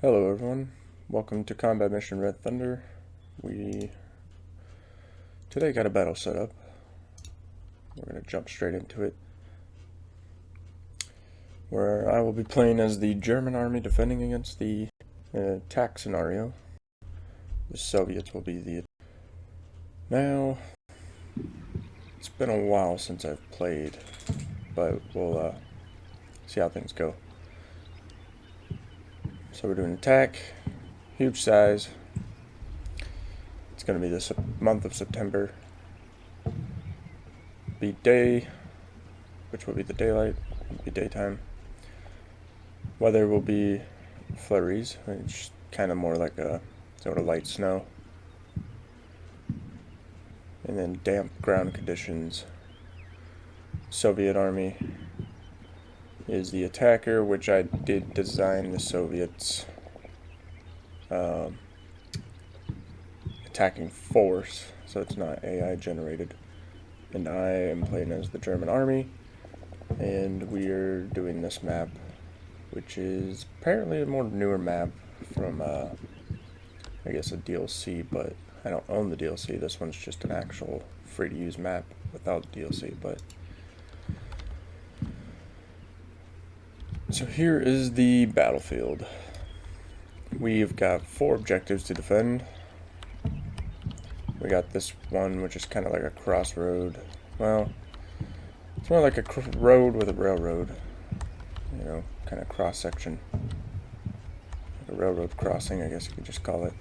Hello everyone, welcome to Combat Mission Red Thunder. We today got a battle set up. We're going to jump straight into it, where I will be playing as the German army defending against the attack scenario. The Soviets will be the... Now, it's been a while since I've played, but we'll see how things go. So we're doing attack, huge size. It's going to be this month of September. Be day, which will be the daylight, will be daytime. Weather will be flurries, which kind of more like a sort of light snow. And then damp ground conditions. Soviet army is the attacker, which I did design the Soviets attacking force, so it's not AI generated. And I am playing as the German army, and we are doing this map, which is apparently a more newer map from I guess a DLC, but I don't own the DLC. This one's just an actual free to use map without DLC. But so here is the battlefield. We've got 4 objectives to defend. We got this one, which is kind of like a crossroad. Well, it's more like a road with a railroad, you know, kind of cross section. Like a railroad crossing, I guess you could just call it.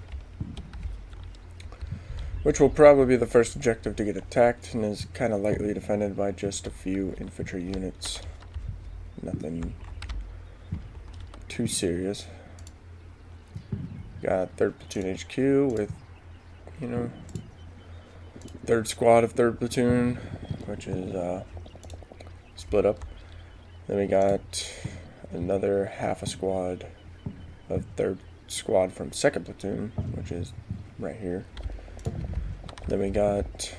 Which will probably be the first objective to get attacked, and is kind of lightly defended by just a few infantry units. Nothing too serious. Got 3rd Platoon HQ with, you know, 3rd Squad of 3rd Platoon, which is split up. Then we got another half a squad of 3rd Squad from 2nd Platoon, which is right here. Then we got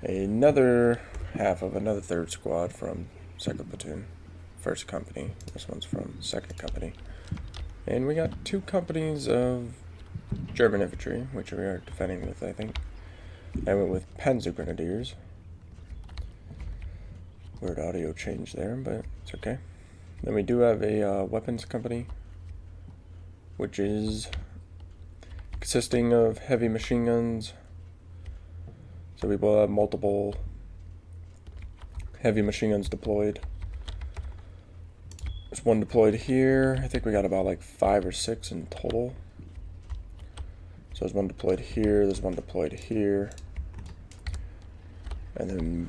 another half of another 3rd Squad from 2nd Platoon, 1st Company. This one's from 2nd Company. And we got 2 companies of German infantry, which we are defending with, I think. I went with Panzer Grenadiers. Weird audio change there, but it's okay. Then we do have a weapons company, which is consisting of heavy machine guns. So we will have multiple heavy machine guns deployed. There's one deployed here. I think we got about like 5 or 6 in total. So there's one deployed here, there's one deployed here. And then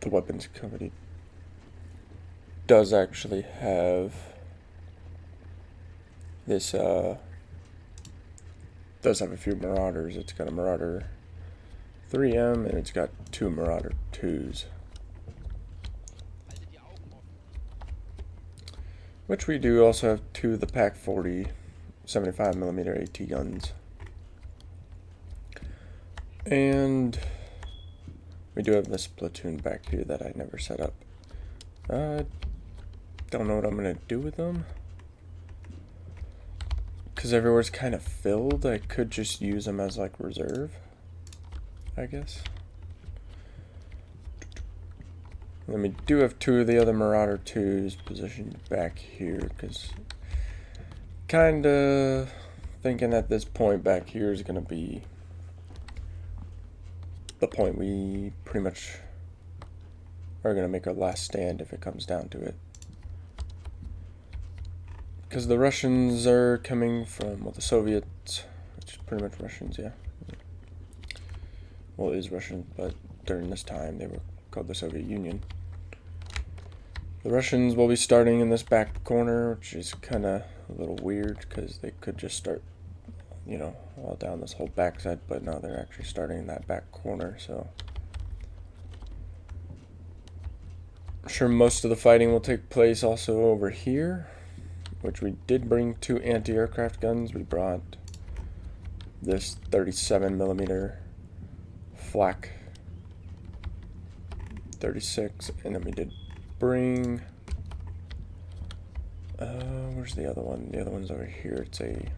the weapons company does actually have this, does have a few Marauders. It's got a Marauder 3M, and it's got 2 Marauder 2s. Which we do also have 2 of the Pak 40 75mm AT guns. And we do have this platoon back here that I never set up. Don't know what I'm going to do with them, because everywhere's kind of filled. I could just use them as like reserve, I guess. Then we do have 2 of the other Marauder 2s positioned back here, because kind of thinking at this point back here is going to be the point we pretty much are going to make our last stand if it comes down to it. Because the Russians are coming from, well, the Soviets, which is pretty much Russians, yeah. Well, it is Russian, but during this time they were called the Soviet Union. The Russians will be starting in this back corner, which is kind of a little weird, because they could just start, you know, all down this whole backside, but now they're actually starting in that back corner, so I'm sure most of the fighting will take place also over here, which we did bring 2 anti-aircraft guns. We brought this 37mm Flak 36, and then we did bring Where's the other one? The other one's over here. It's a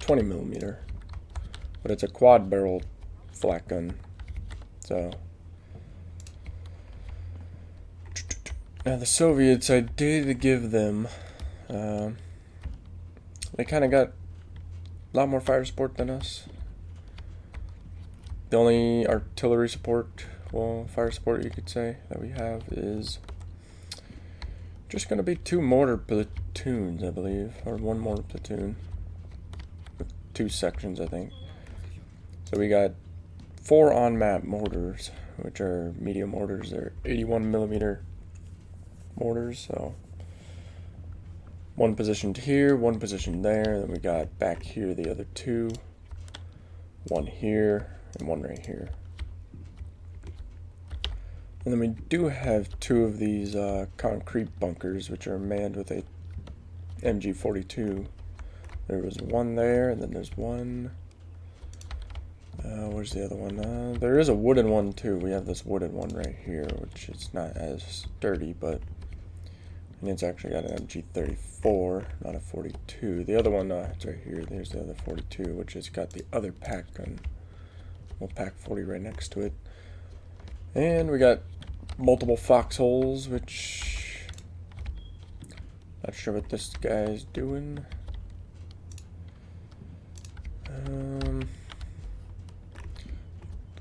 20 millimeter, but it's a quad barrel flak gun. So now the Soviets, I did give them. They kind of got a lot more fire support than us. The only artillery support, well, fire support you could say, that we have is just going to be 2 mortar platoons, I believe, or 1 mortar platoon with 2 sections, I think. So we got 4 on-map mortars, which are medium mortars. They're 81 millimeter mortars, so 1 positioned here, 1 positioned there. Then we got back here the other 2, 1 here, and 1 right here. And then we do have 2 of these concrete bunkers, which are manned with a MG42. There was 1 there, and then there's 1. Where's the other one? There is a wooden one too. We have this wooden one right here, which is not as sturdy, but and it's actually got an MG34, not a 42. The other one, it's right here. There's the other 42, which has got the other pack gun. Well, pack 40 right next to it. And we got multiple foxholes, which not sure what this guy's doing. The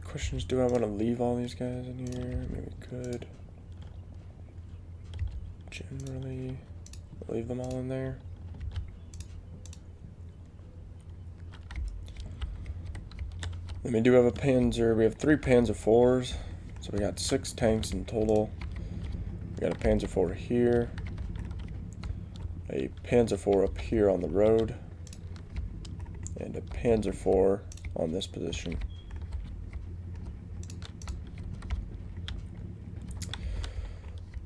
question is, do I want to leave all these guys in here? Maybe we could. Generally, leave them all in there. Then we do have a Panzer. We have 3 Panzer IVs. So we got 6 tanks in total. We got a Panzer IV here, a Panzer IV up here on the road, and a Panzer IV on this position.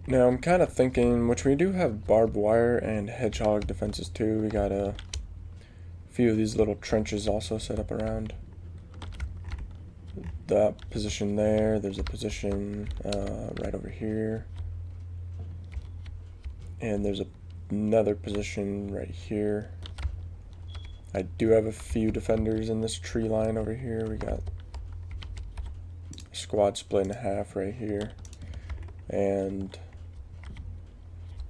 Now I'm kind of thinking, which we do have barbed wire and hedgehog defenses too. We got a few of these little trenches also set up around that position there. There's a position right over here, and there's another position right here. I do have a few defenders in this tree line over here. We got a squad split in half right here, and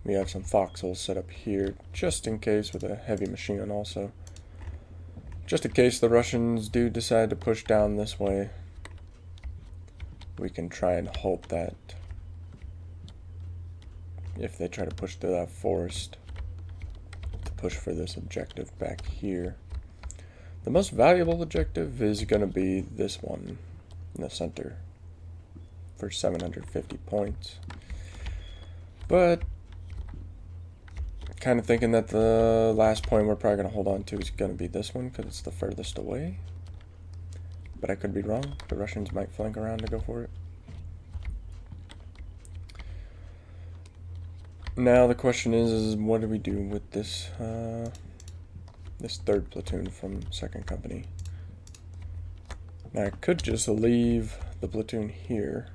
we have some foxholes set up here just in case, with a heavy machine gun also, just in case the Russians do decide to push down this way. We can try and hope that if they try to push through that forest, to push for this objective back here. The most valuable objective is going to be this one in the center for 750 points. But kind of thinking that the last point we're probably going to hold on to is going to be this one because it's the furthest away. But I could be wrong. The Russians might flank around to go for it. Now the question is what do we do with this this 3rd platoon from 2nd Company? Now I could just leave the platoon here,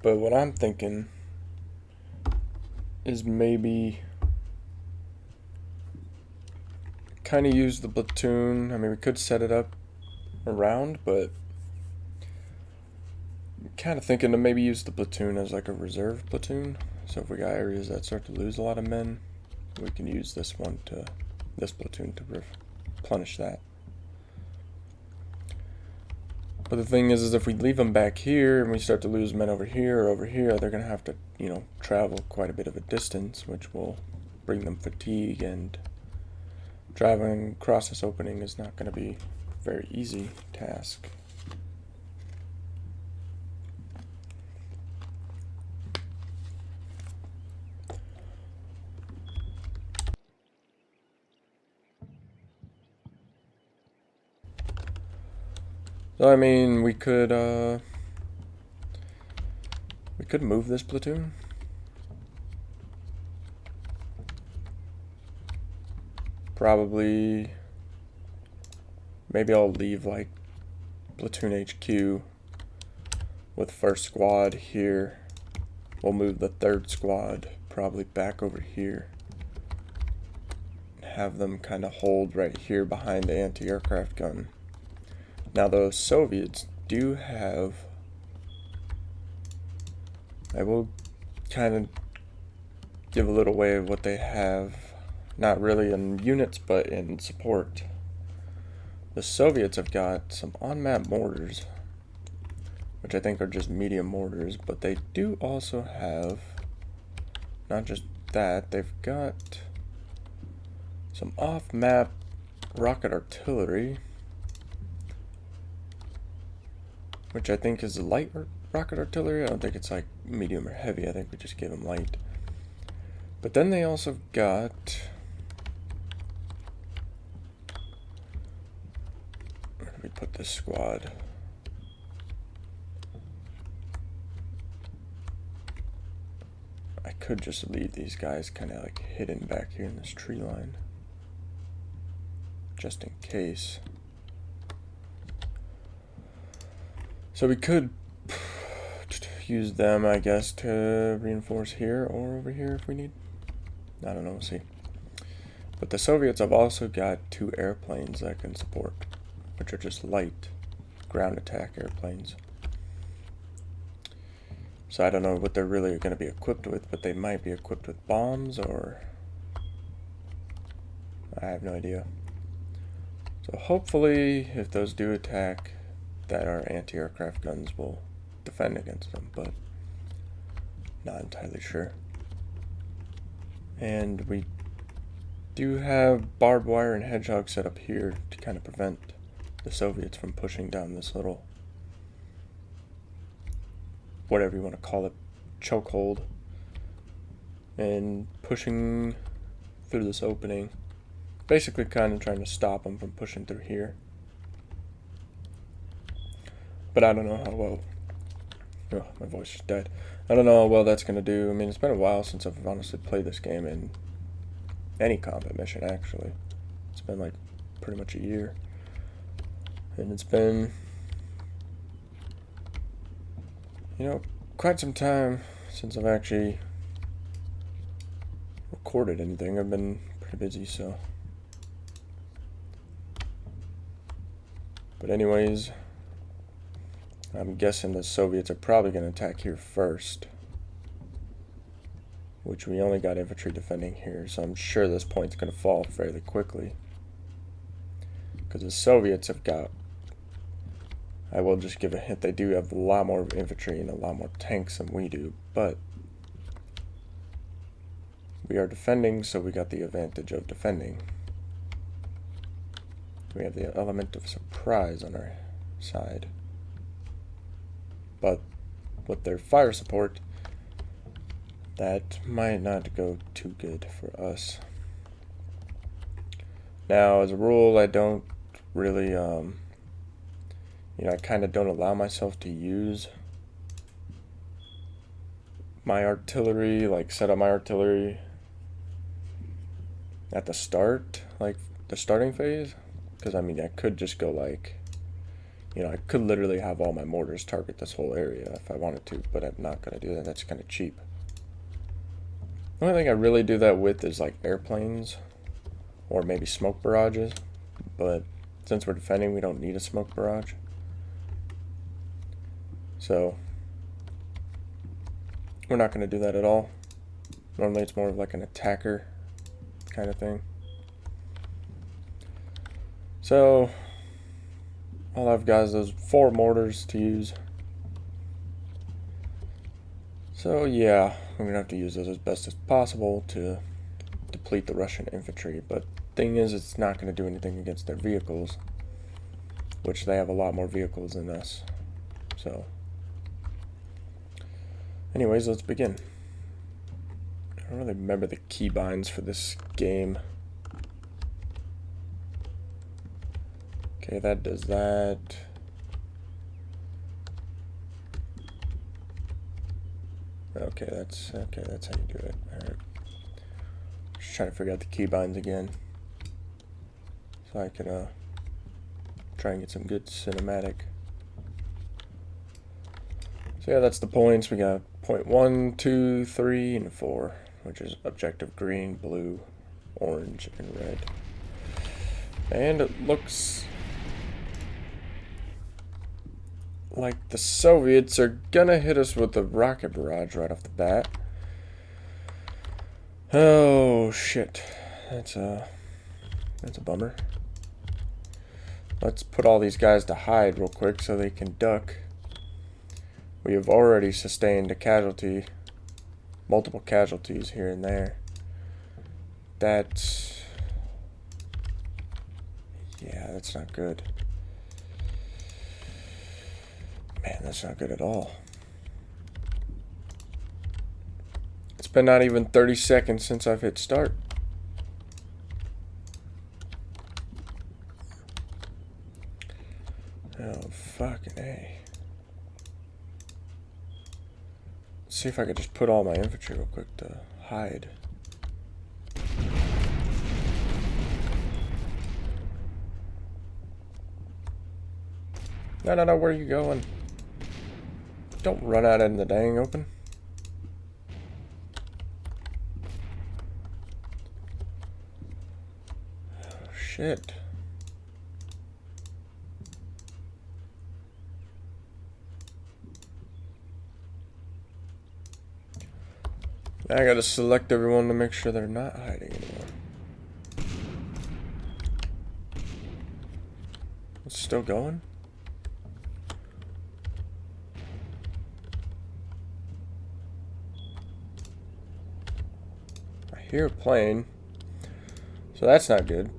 but what I'm thinking is maybe kind of use the platoon. I mean, we could set it up around, but I'm kind of thinking to maybe use the platoon as like a reserve platoon. So if we got areas that start to lose a lot of men, we can use this platoon to replenish that. But the thing is if we leave them back here and we start to lose men over here or over here, they're going to have to, travel quite a bit of a distance, which will bring them fatigue, and driving across this opening is not going to be a very easy task. So I mean, we could move this platoon. Probably, maybe I'll leave like platoon HQ with 1st squad here. We'll move the 3rd squad probably back over here. Have them kind of hold right here behind the anti-aircraft gun. Now those Soviets do have, I will kind of give a little way of what they have, not really in units but in support. The Soviets have got some on-map mortars, which I think are just medium mortars, but they do also have, not just that, they've got some off-map rocket artillery, which I think is light rocket artillery. I don't think it's like medium or heavy. I think we just give them light. But then they also got, where did we put this squad? I could just leave these guys kind of like hidden back here in this tree line, just in case. So we could use them, I guess, to reinforce here or over here if we need. I don't know, we'll see. But the Soviets have also got 2 airplanes that can support, which are just light ground attack airplanes. So I don't know what they're really going to be equipped with, but they might be equipped with bombs, or I have no idea. So hopefully, if those do attack, that our anti-aircraft guns will defend against them, but not entirely sure. And we do have barbed wire and hedgehog set up here to kind of prevent the Soviets from pushing down this little, whatever you want to call it, chokehold, and pushing through this opening, basically kind of trying to stop them from pushing through here. But I don't know how well, oh, my voice just died. I don't know how well that's going to do. I mean, it's been a while since I've honestly played this game in any combat mission, actually. It's been like pretty much a year. And it's been, you know, quite some time since I've actually recorded anything. I've been pretty busy, so. But anyways, I'm guessing the Soviets are probably going to attack here first, which we only got infantry defending here, so I'm sure this point's going to fall fairly quickly. Because the Soviets have got, I will just give a hint, they do have a lot more infantry and a lot more tanks than we do, but we are defending, so we got the advantage of defending. We have the element of surprise on our side. But with their fire support, that might not go too good for us. Now, as a rule, I don't really, you know, I kind of don't allow myself to use my artillery, like set up my artillery at the start, like the starting phase. Because, I mean, I could just go like, you know, I could literally have all my mortars target this whole area if I wanted to, but I'm not going to do that. That's kind of cheap. The only thing I really do that with is like airplanes or maybe smoke barrages, but since we're defending, we don't need a smoke barrage. So we're not going to do that at all. Normally it's more of like an attacker kind of thing. So all I've got is those 4 mortars to use. So yeah, we're gonna have to use those as best as possible to deplete the Russian infantry. But thing is, it's not gonna do anything against their vehicles, which they have a lot more vehicles than us. So anyways, let's begin. I don't really remember the keybinds for this game. Okay, that does that. Okay, that's how you do it. Alright. Just trying to figure out the keybinds again, so I can try and get some good cinematic. So yeah, that's the points. We got point 1, 2, 3, and 4. which is objective green, blue, orange, and red. And it looks like the Soviets are gonna hit us with a rocket barrage right off the bat. Oh shit, that's a bummer. Let's put all these guys to hide real quick so they can duck. We have already sustained a casualty, multiple casualties here and there. That's, yeah, that's not good. Man, that's not good at all. It's been not even 30 seconds since I've hit start. Oh, fucking A. Let's see if I could just put all my infantry real quick to hide. No, where are you going? Don't run out in the dang open. Oh, shit. Now I gotta select everyone to make sure they're not hiding anymore. It's still going? I hear a plane, so that's not good.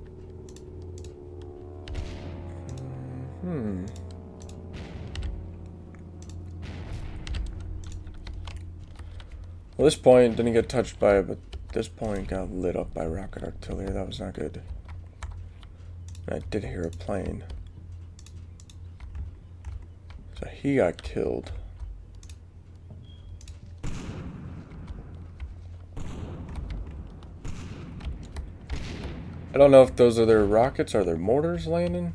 Well, this point didn't get touched by it, but this point got lit up by rocket artillery. That was not good. I did hear a plane. So he got killed. I don't know if those are their rockets or their mortars landing.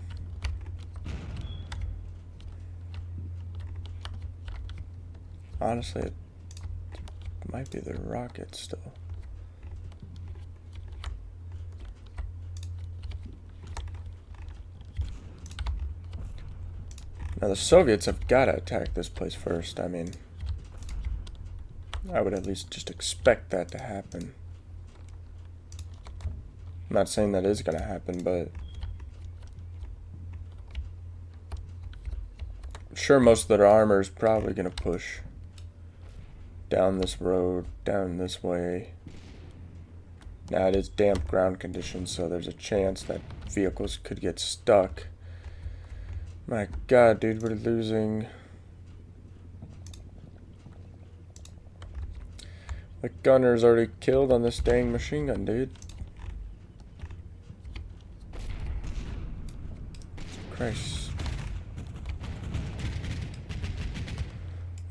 Honestly, it might be their rockets still. Now the Soviets have got to attack this place first. I mean, I would at least just expect that to happen. I'm not saying that is going to happen, but I'm sure most of their armor is probably going to push down this road, down this way. Now it is damp ground conditions, so there's a chance that vehicles could get stuck. My god, dude, we're losing. The gunner's already killed on this dang machine gun, dude. Christ.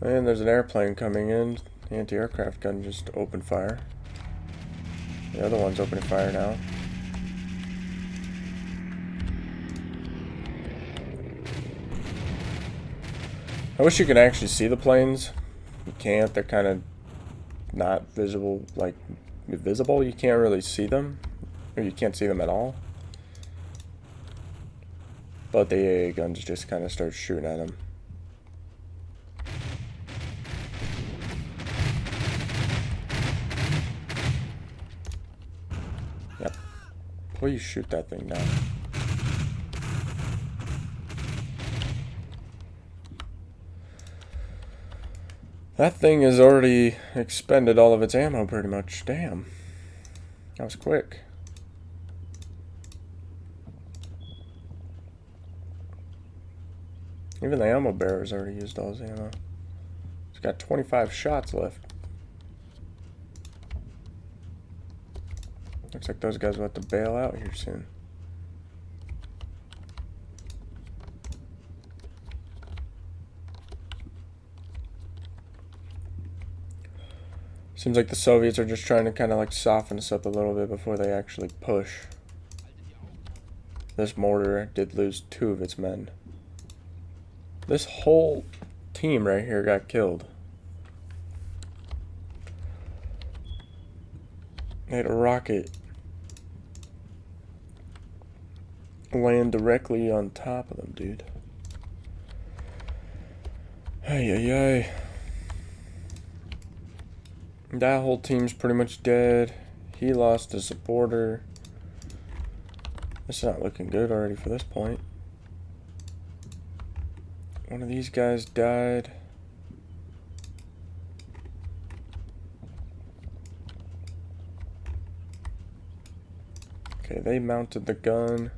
And there's an airplane coming in. The anti-aircraft gun just opened fire. The other one's opening fire now. I wish you could actually see the planes. You can't. They're kind of not visible. Like, visible? You can't really see them. Or you can't see them at all. But the AA guns just kind of start shooting at them. Yep. Please shoot that thing down. That thing has already expended all of its ammo pretty much. Damn. That was quick. Even the ammo bearer's already used all his ammo. He's got 25 shots left. Looks like those guys will have to bail out here soon. Seems like the Soviets are just trying to kind of like soften us up a little bit before they actually push. This mortar did lose 2 of its men. This whole team right here got killed. They had a rocket land directly on top of them, dude. Ay, ay, ay. That whole team's pretty much dead. He lost a supporter. It's not looking good already for this point. One of these guys died. Okay, they mounted the gun.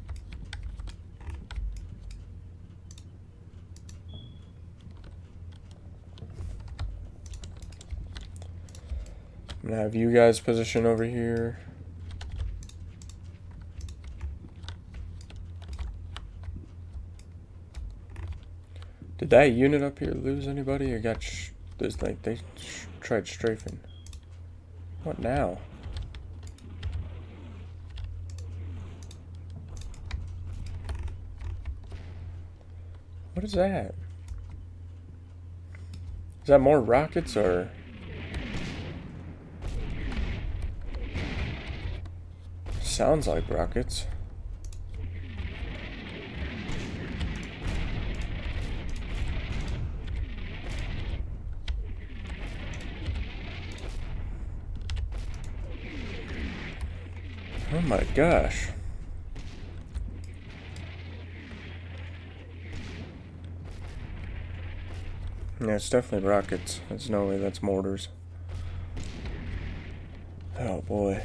I'm gonna have you guys position over here. Did that unit up here lose anybody, or got there's like they tried strafing? What now? What is that? Is that more rockets or? Sounds like rockets. Oh my gosh. Yeah, it's definitely rockets. There's no way that's mortars. Oh boy.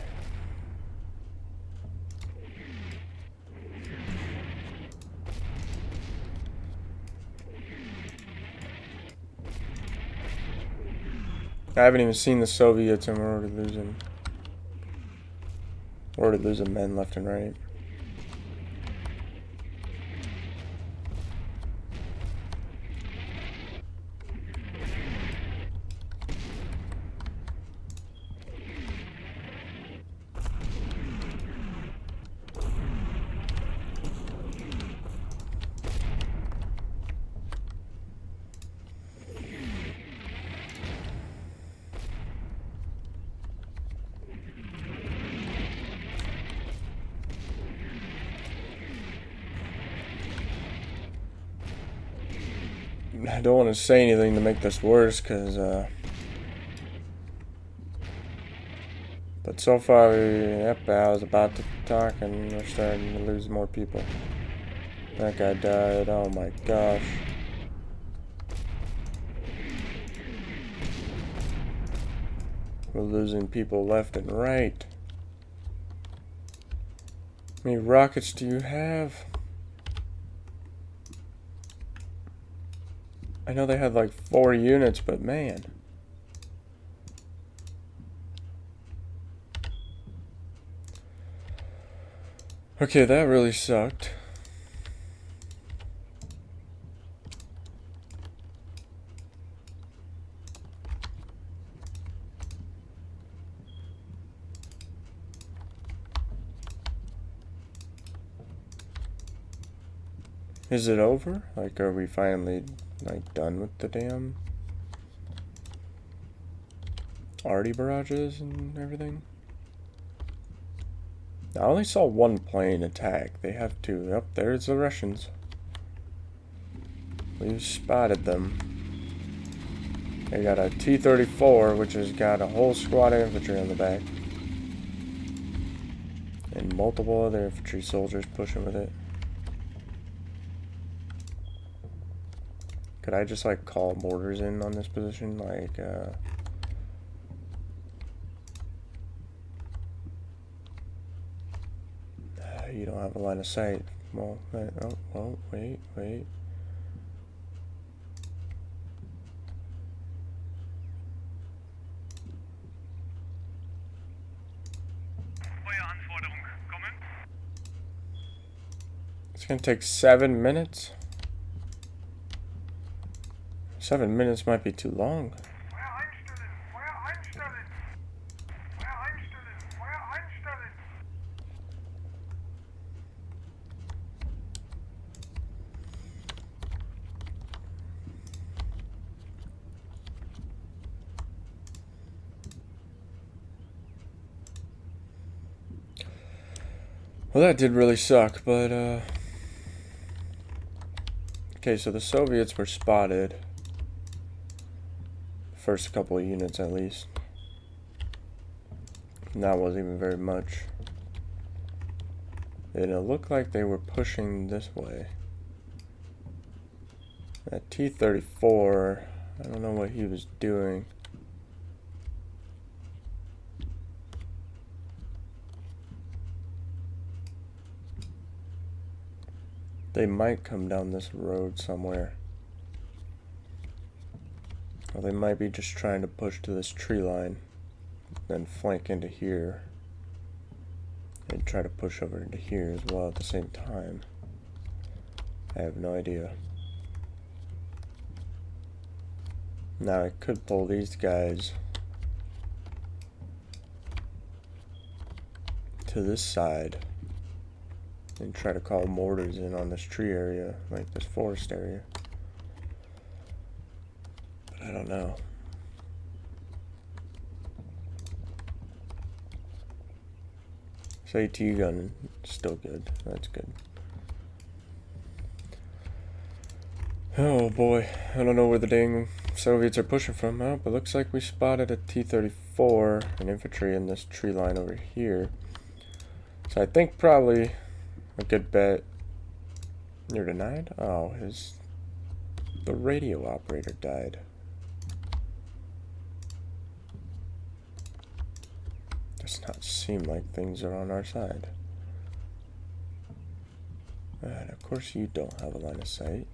I haven't even seen the Soviets and we're already losing. We're already losing men left and right. I don't want to say anything to make this worse, but so far, yep, I was about to talk and we're starting to lose more people. That guy died, oh my gosh. We're losing people left and right. How many rockets do you have? I know they had like 4 units, but man. Okay, that really sucked. Is it over? Like, are we finally, like, done with the damn arty barrages and everything? I only saw one plane attack. They have 2. Yep, there's the Russians. We've spotted them. They got a T-34, which has got a whole squad of infantry on the back. And multiple other infantry soldiers pushing with it. Could I just, like, call mortars in on this position? Like, you don't have a line of sight. Well, oh, wait. It's gonna take 7 minutes. 7 minutes might be too long. Well, that did really suck, but, okay, so the Soviets were spotted. First couple of units, at least. And that wasn't even very much. And it looked like they were pushing this way. That T-34, I don't know what he was doing. They might come down this road somewhere. Or they might be just trying to push to this tree line, then flank into here. And try to push over into here as well at the same time. I have no idea. Now I could pull these guys to this side and try to call mortars in on this tree area, like this forest area. But I don't know. This AT gun is still good. That's good. Oh boy, I don't know where the dang Soviets are pushing from. Oh, but looks like we spotted a T-34, an infantry in this tree line over here. So I think probably a good bet. You're denied? Oh, the radio operator died. Does not seem like things are on our side. And of course you don't have a line of sight.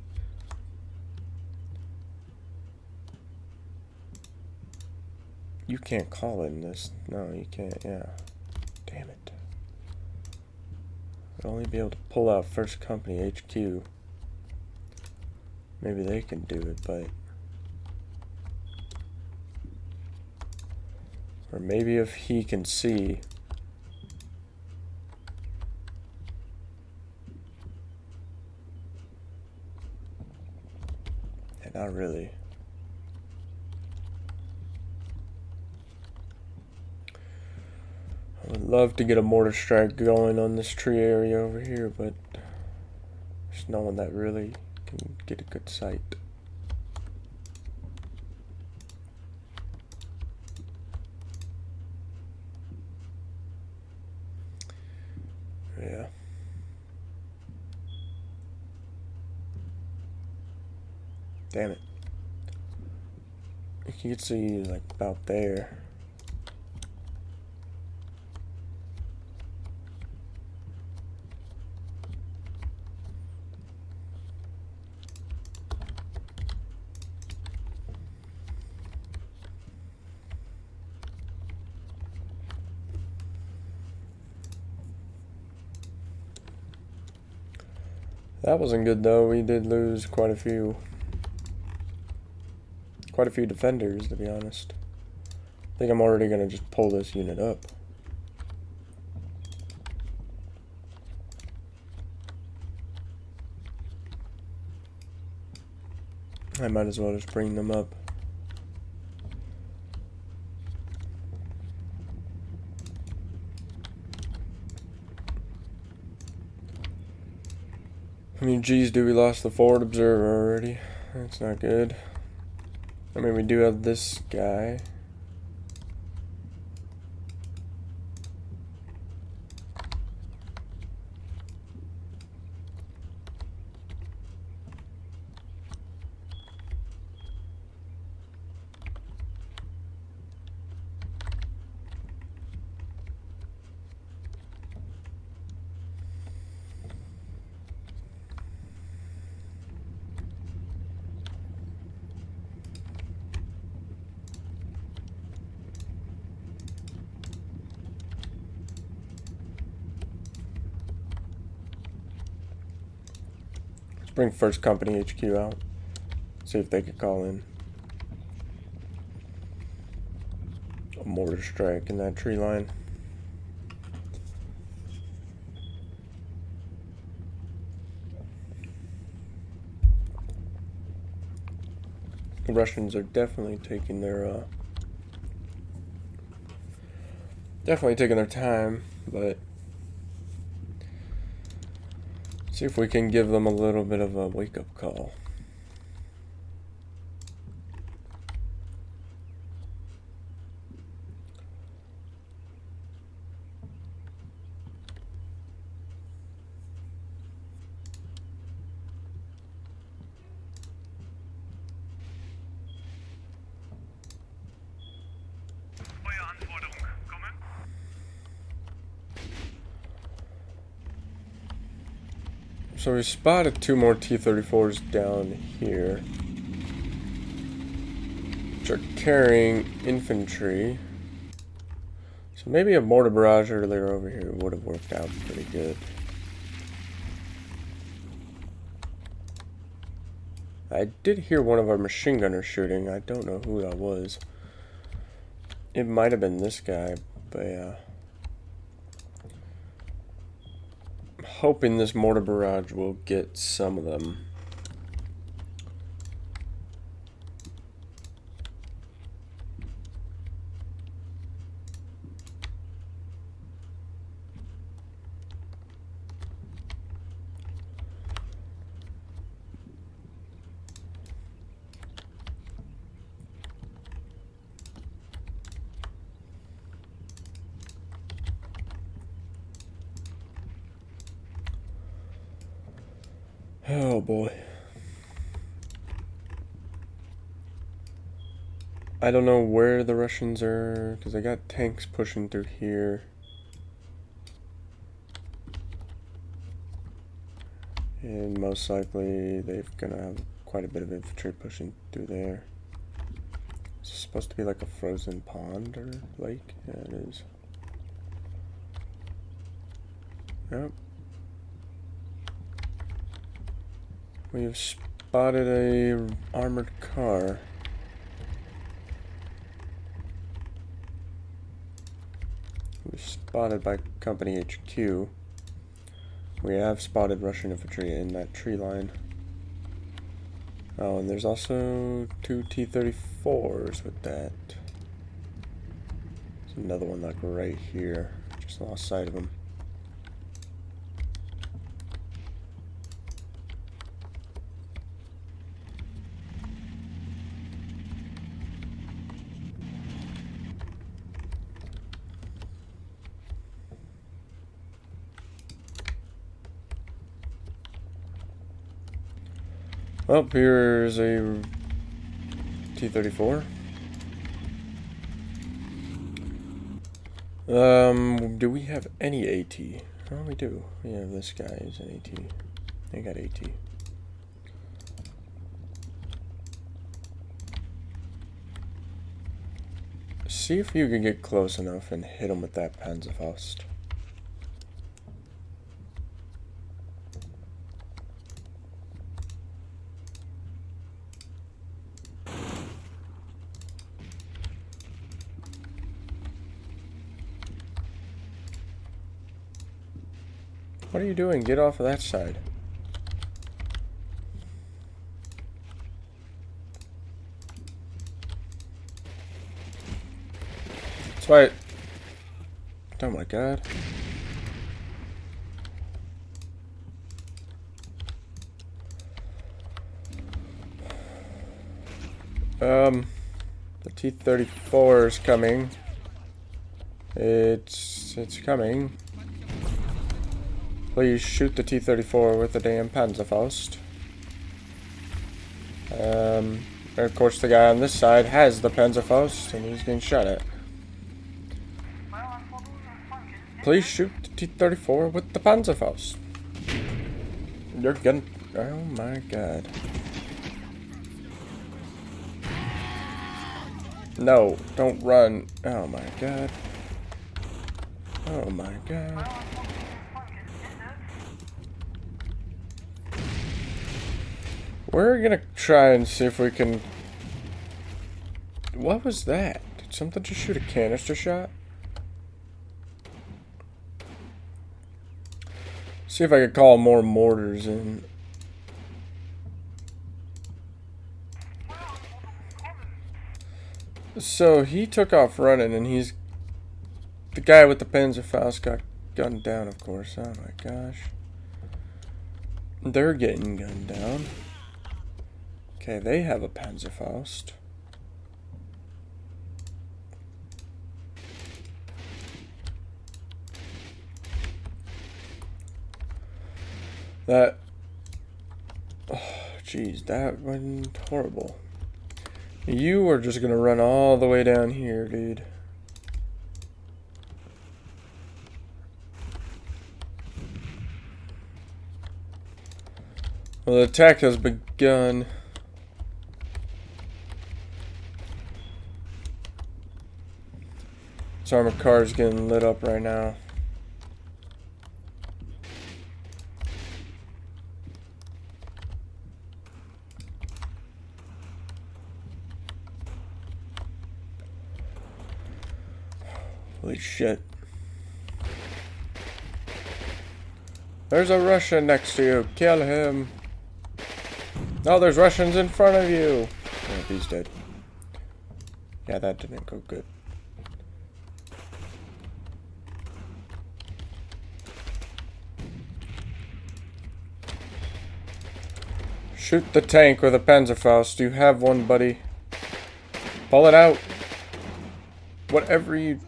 You can't call in this. No, you can't. Yeah. Damn it. I'd only be able to pull out First Company HQ. Maybe they can do it, but... Or maybe if he can see... Yeah, not really. I would love to get a mortar strike going on this tree area over here, but there's no one that really can get a good sight. Yeah. Damn it. You can see like about there. That wasn't good though. We did lose quite a few defenders, to be honest. I think I'm already gonna just pull this unit up. I might as well just bring them up. I mean, geez, we lost the forward observer already. That's not good. I mean, we do have this guy. Bring First Company HQ out. See if they could call in a mortar strike in that tree line. The Russians are definitely taking their time, but See if we can give them a little bit of a wake-up call. So we spotted 2 more T-34s down here, which are carrying infantry. So maybe a mortar barrage earlier over here would have worked out pretty good. I did hear one of our machine gunners shooting. I don't know who that was. It might have been this guy, but yeah. I'm hoping this mortar barrage will get some of them. Oh boy. I don't know where the Russians are, because they got tanks pushing through here. And most likely they're gonna have quite a bit of infantry pushing through there. It's supposed to be like a frozen pond or lake. Yeah, it is. Yep. We've spotted a armored car. We've spotted by Company HQ. We have spotted Russian infantry in that tree line. Oh, and there's also 2 T-34s with that. There's another one like right here. Just lost sight of him. Well, here's a T-34. Do we have any AT? Oh, we do. We have this guy is an AT. I got AT. See if you can get close enough and hit him with that Panzerfaust. What are you doing? Get off of that side. That's why. Oh my god. The T-34 is coming. It's coming. Please shoot the T-34 with the damn Panzerfaust. And of course the guy on this side has the Panzerfaust and he's getting shot at. Please shoot the T-34 with the Panzerfaust. You're gonna... Oh my god. No, don't run. Oh my god. Oh my god. We're gonna try and see if we can... What was that? Did something just shoot a canister shot? See if I could call more mortars in. So he took off running and he's... The guy with the Panzerfaust got gunned down, of course. Oh my gosh. They're getting gunned down. Okay, they have a Panzerfaust. That... Oh, jeez, that went horrible. You are just gonna run all the way down here, dude. Well, the attack has begun. This armored car is getting lit up right now. Holy shit. There's a Russian next to you. Kill him. No, there's Russians in front of you. Oh, he's dead. Yeah, that didn't go good. Shoot the tank with a Panzerfaust. You have one, buddy. Pull it out. Whatever you...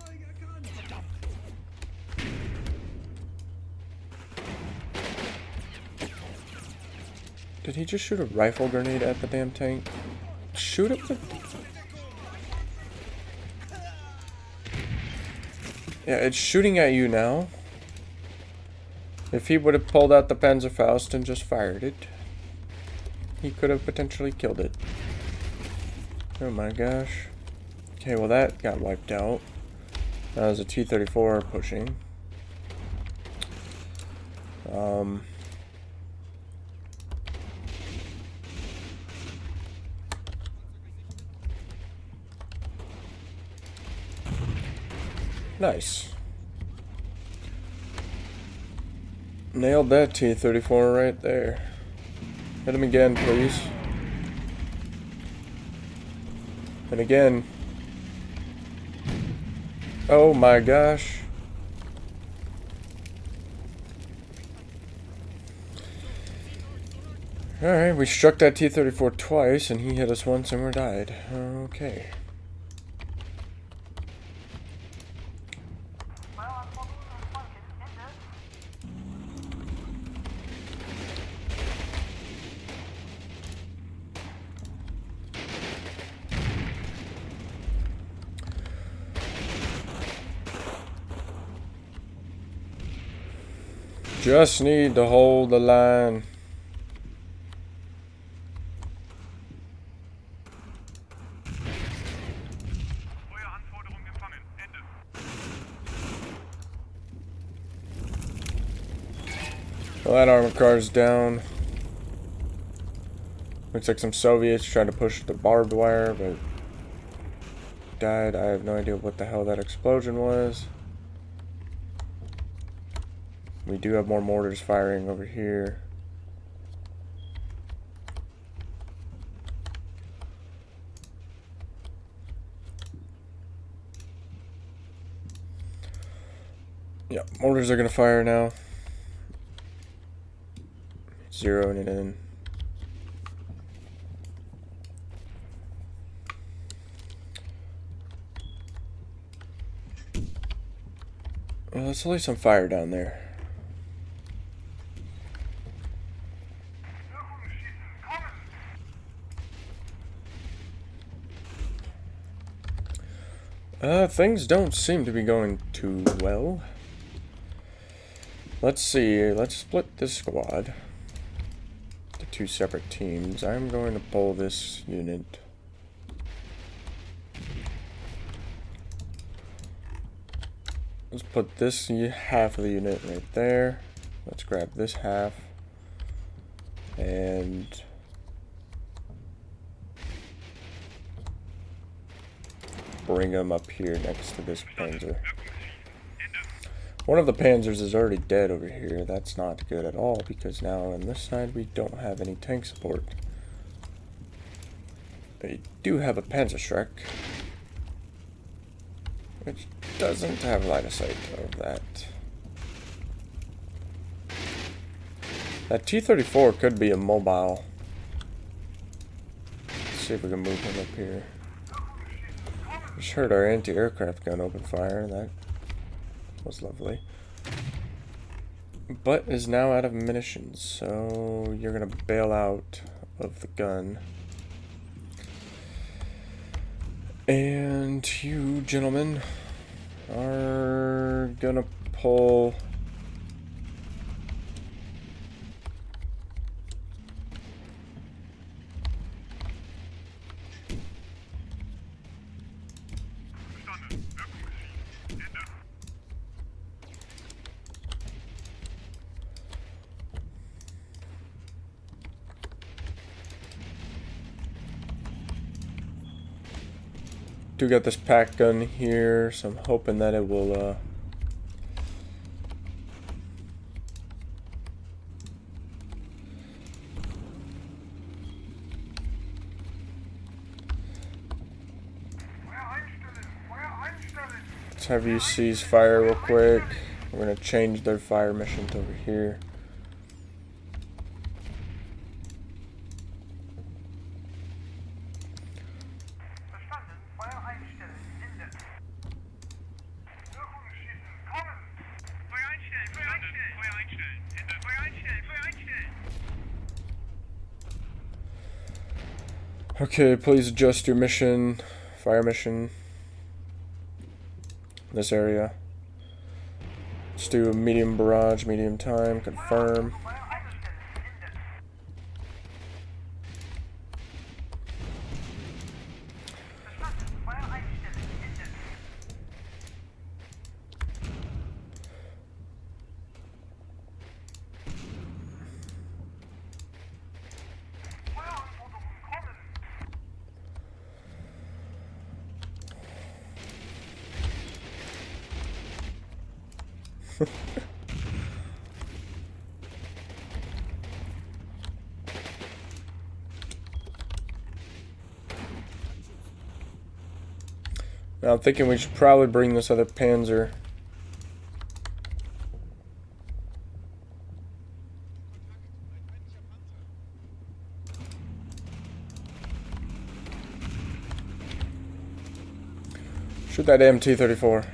Did he just shoot a rifle grenade at the damn tank? Shoot it with... Yeah, it's shooting at you now. If he would have pulled out the Panzerfaust and just fired it, he could have potentially killed it. Oh my gosh. Okay, well that got wiped out. That was a T-34 pushing. Nice. Nailed that T-34 right there. Hit him again, please. And again. Oh my gosh. Alright, we struck that T-34 twice, and he hit us once and we died. Okay. Just need to hold the line. Well, that armored car's down. Looks like some Soviets tried to push the barbed wire, but died. I have no idea what the hell that explosion was. We do have more mortars firing over here. Yeah, mortars are gonna fire now. Zeroing it in. Well, let's lay some fire down there. Things don't seem to be going too well. Let's see, let's split this squad to two separate teams. I'm going to pull this unit. Let's put this half of the unit right there. Let's grab this half and bring them up here next to this Panzer. One of the Panzers is already dead over here. That's not good at all because now on this side we don't have any tank support. They do have a Panzerschreck, which doesn't have line of sight of that. That T-34 could be a mobile. Let's see if we can move him up here. Just heard our anti-aircraft gun open fire. That was lovely. But is now out of munitions, so you're gonna bail out of the gun. And you, gentlemen, are gonna pull... Do got this pack gun here, so I'm hoping that it will let's have you cease fire real quick. We're gonna change their fire mission to over here. Okay, please adjust your mission, fire mission, this area. Let's do a medium barrage, medium time, confirm. Now I'm thinking we should probably bring this other Panzer. Shoot that damn T-34.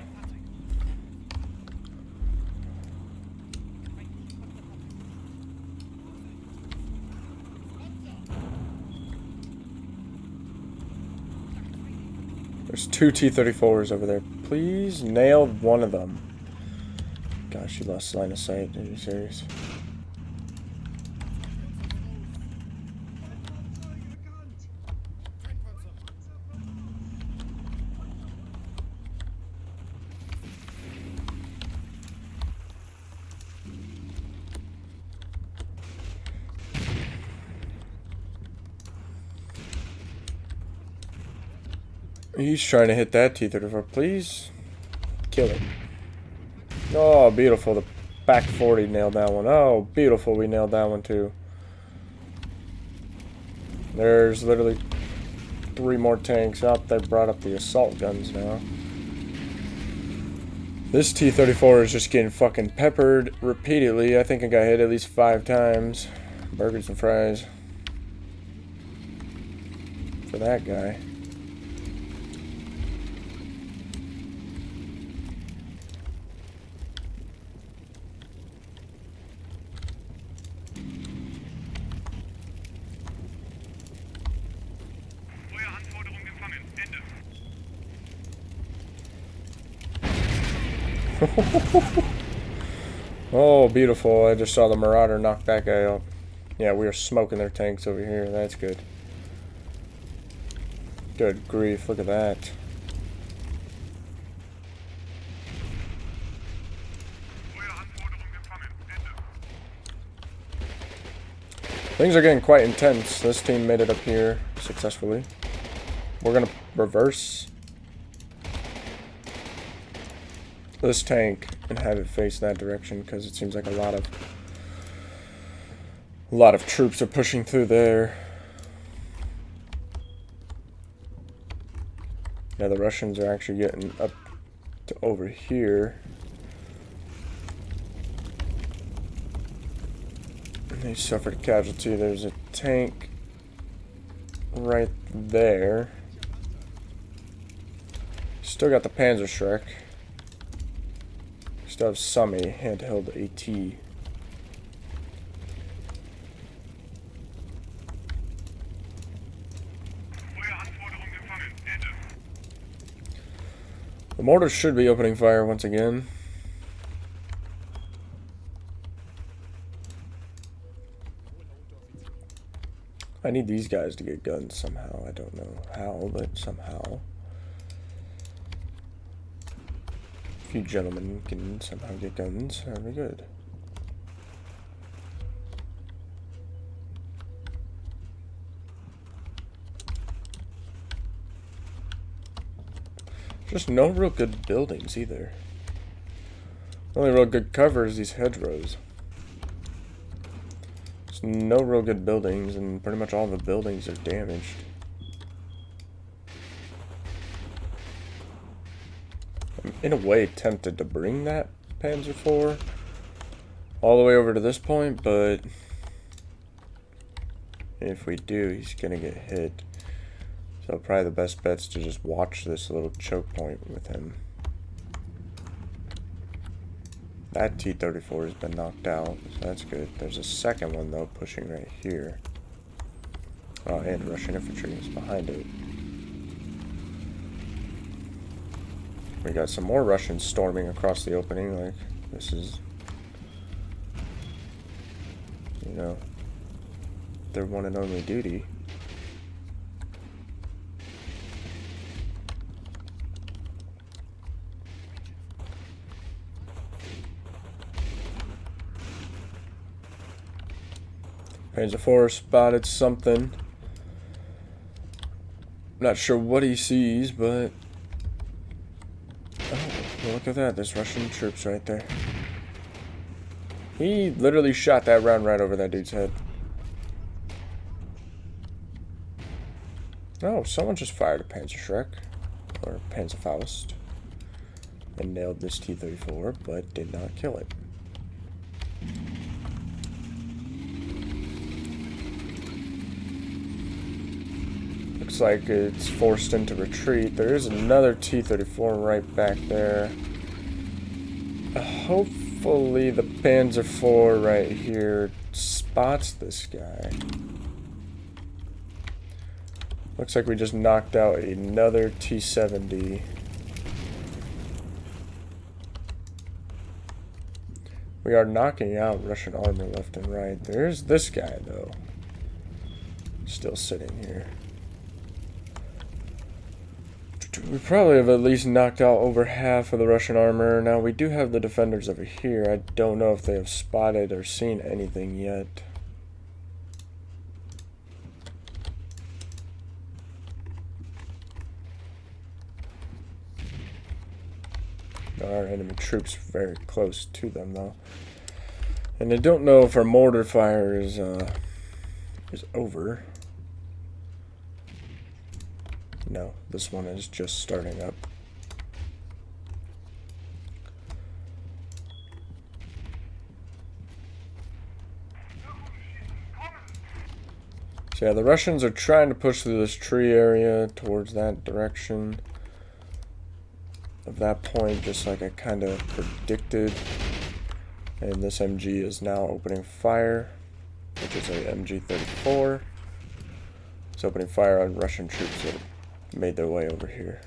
There's two T-34s over there. Please nail one of them. Gosh, you lost line of sight. Are you serious? He's trying to hit that T-34. Please kill it. Oh, beautiful. The back 40 nailed that one. Oh, beautiful. We nailed that one too. There's literally 3 more tanks up. They brought up the assault guns now. This T-34 is just getting fucking peppered repeatedly. I think I got hit at least 5 times. Burgers and fries. For that guy. Oh, beautiful. I just saw the Marauder knock that guy out. Yeah, we are smoking their tanks over here. That's good. Good grief, look at that. Things are getting quite intense. This team made it up here successfully. We're gonna reverse this tank and have it face that direction because it seems like a lot of troops are pushing through there. Yeah, the Russians are actually getting up to over here. They suffered a casualty. There's a tank right there. Still got the Panzerschreck. Still have Sumi, handheld AT. The mortar should be opening fire once again. I need these guys to get guns somehow. I don't know how, but somehow. If you gentlemen can somehow get guns, that'd be good. Just no real good buildings either. The only real good cover is these hedgerows. There's no real good buildings, and pretty much all the buildings are damaged. I'm in a way tempted to bring that Panzer IV all the way over to this point, but if we do, he's gonna get hit. So probably the best bet's to just watch this little choke point with him. That T-34 has been knocked out, so that's good. There's a second one though pushing right here. Oh, and Russian infantry is behind it. We got some more Russians storming across the opening, like this is, you know, their one and only duty. Panzer IV spotted something. Not sure what he sees, but oh, look at that. There's Russian troops right there. He literally shot that round right over that dude's head. Oh, someone just fired a Panzerschreck or Panzerfaust and nailed this T-34, but did not kill it. Looks like it's forced into retreat. There is another T-34 right back there. Hopefully the Panzer IV right here spots this guy. Looks like we just knocked out another T-70. We are knocking out Russian armor left and right. There's this guy though, still sitting here. We probably have at least knocked out over half of the Russian armor. Now we do have the defenders over here. I don't know if they have spotted or seen anything yet. There are enemy troops very close to them though. And I don't know if our mortar fire is over. No, this one is just starting up. So yeah, the Russians are trying to push through this tree area towards that direction. Of that point, just like I kind of predicted. And this MG is now opening fire, which is a MG-34. It's opening fire on Russian troops that made their way over here,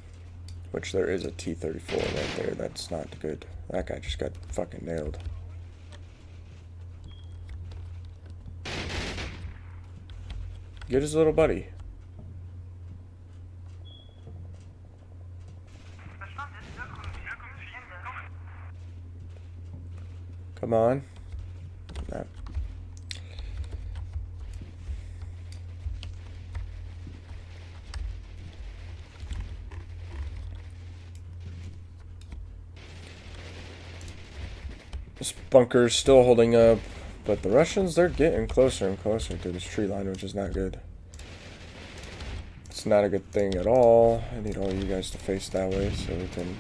which there is a T-34 right there. That's not good. That guy just got fucking nailed. Get his little buddy. Come on. No. This bunker's still holding up, but the Russians, they're getting closer and closer to this tree line, which is not good. It's not a good thing at all. I need all you guys to face that way so we can...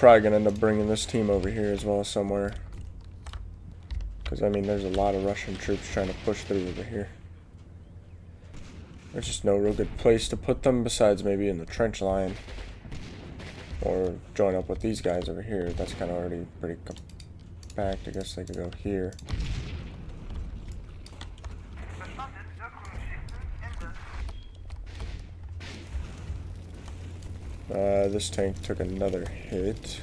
probably going to end up bringing this team over here as well somewhere. Because, I mean, there's a lot of Russian troops trying to push through over here. There's just no real good place to put them besides maybe in the trench line. Or join up with these guys over here. That's kind of already pretty compact. I guess they could go here. This tank took another hit.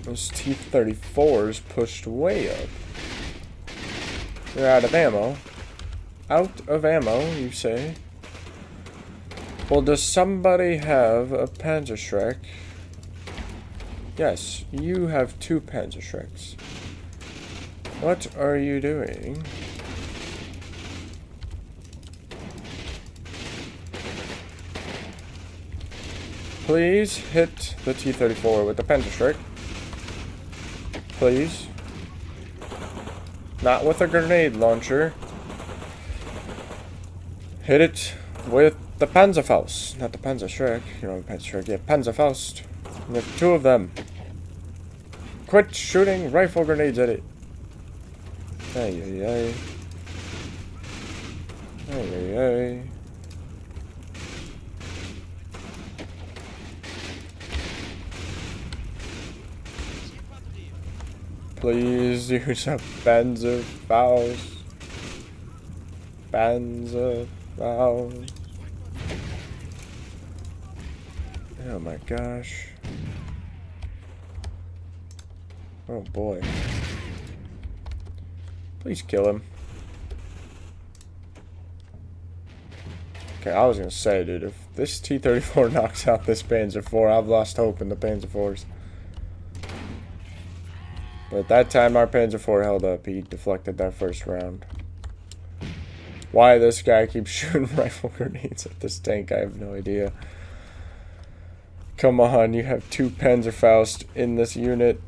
Those T-34s pushed way up. They're out of ammo. Out of ammo, you say? Well, does somebody have a Panzerschreck? Yes, you have 2 Panzerschrecks. What are you doing? Please hit the T-34 with the Panzerschreck. Please. Not with a grenade launcher. Hit it with the Panzerfaust. Not the Panzerschreck. You know, Panzerschreck. Yeah, Panzerfaust. You have 2 of them. Quit shooting rifle grenades at it. Ay, ay, ay. Ay, ay, ay. Please use a Panzerfaust. Panzerfaust. Oh my gosh. Oh boy. Please kill him. Okay, I was gonna say, dude, if this T-34 knocks out this Panzer IV, I've lost hope in the Panzer IVs. But at that time, our Panzer IV held up. He deflected that first round. Why this guy keeps shooting rifle grenades at this tank, I have no idea. Come on, you have 2 Panzerfaust in this unit.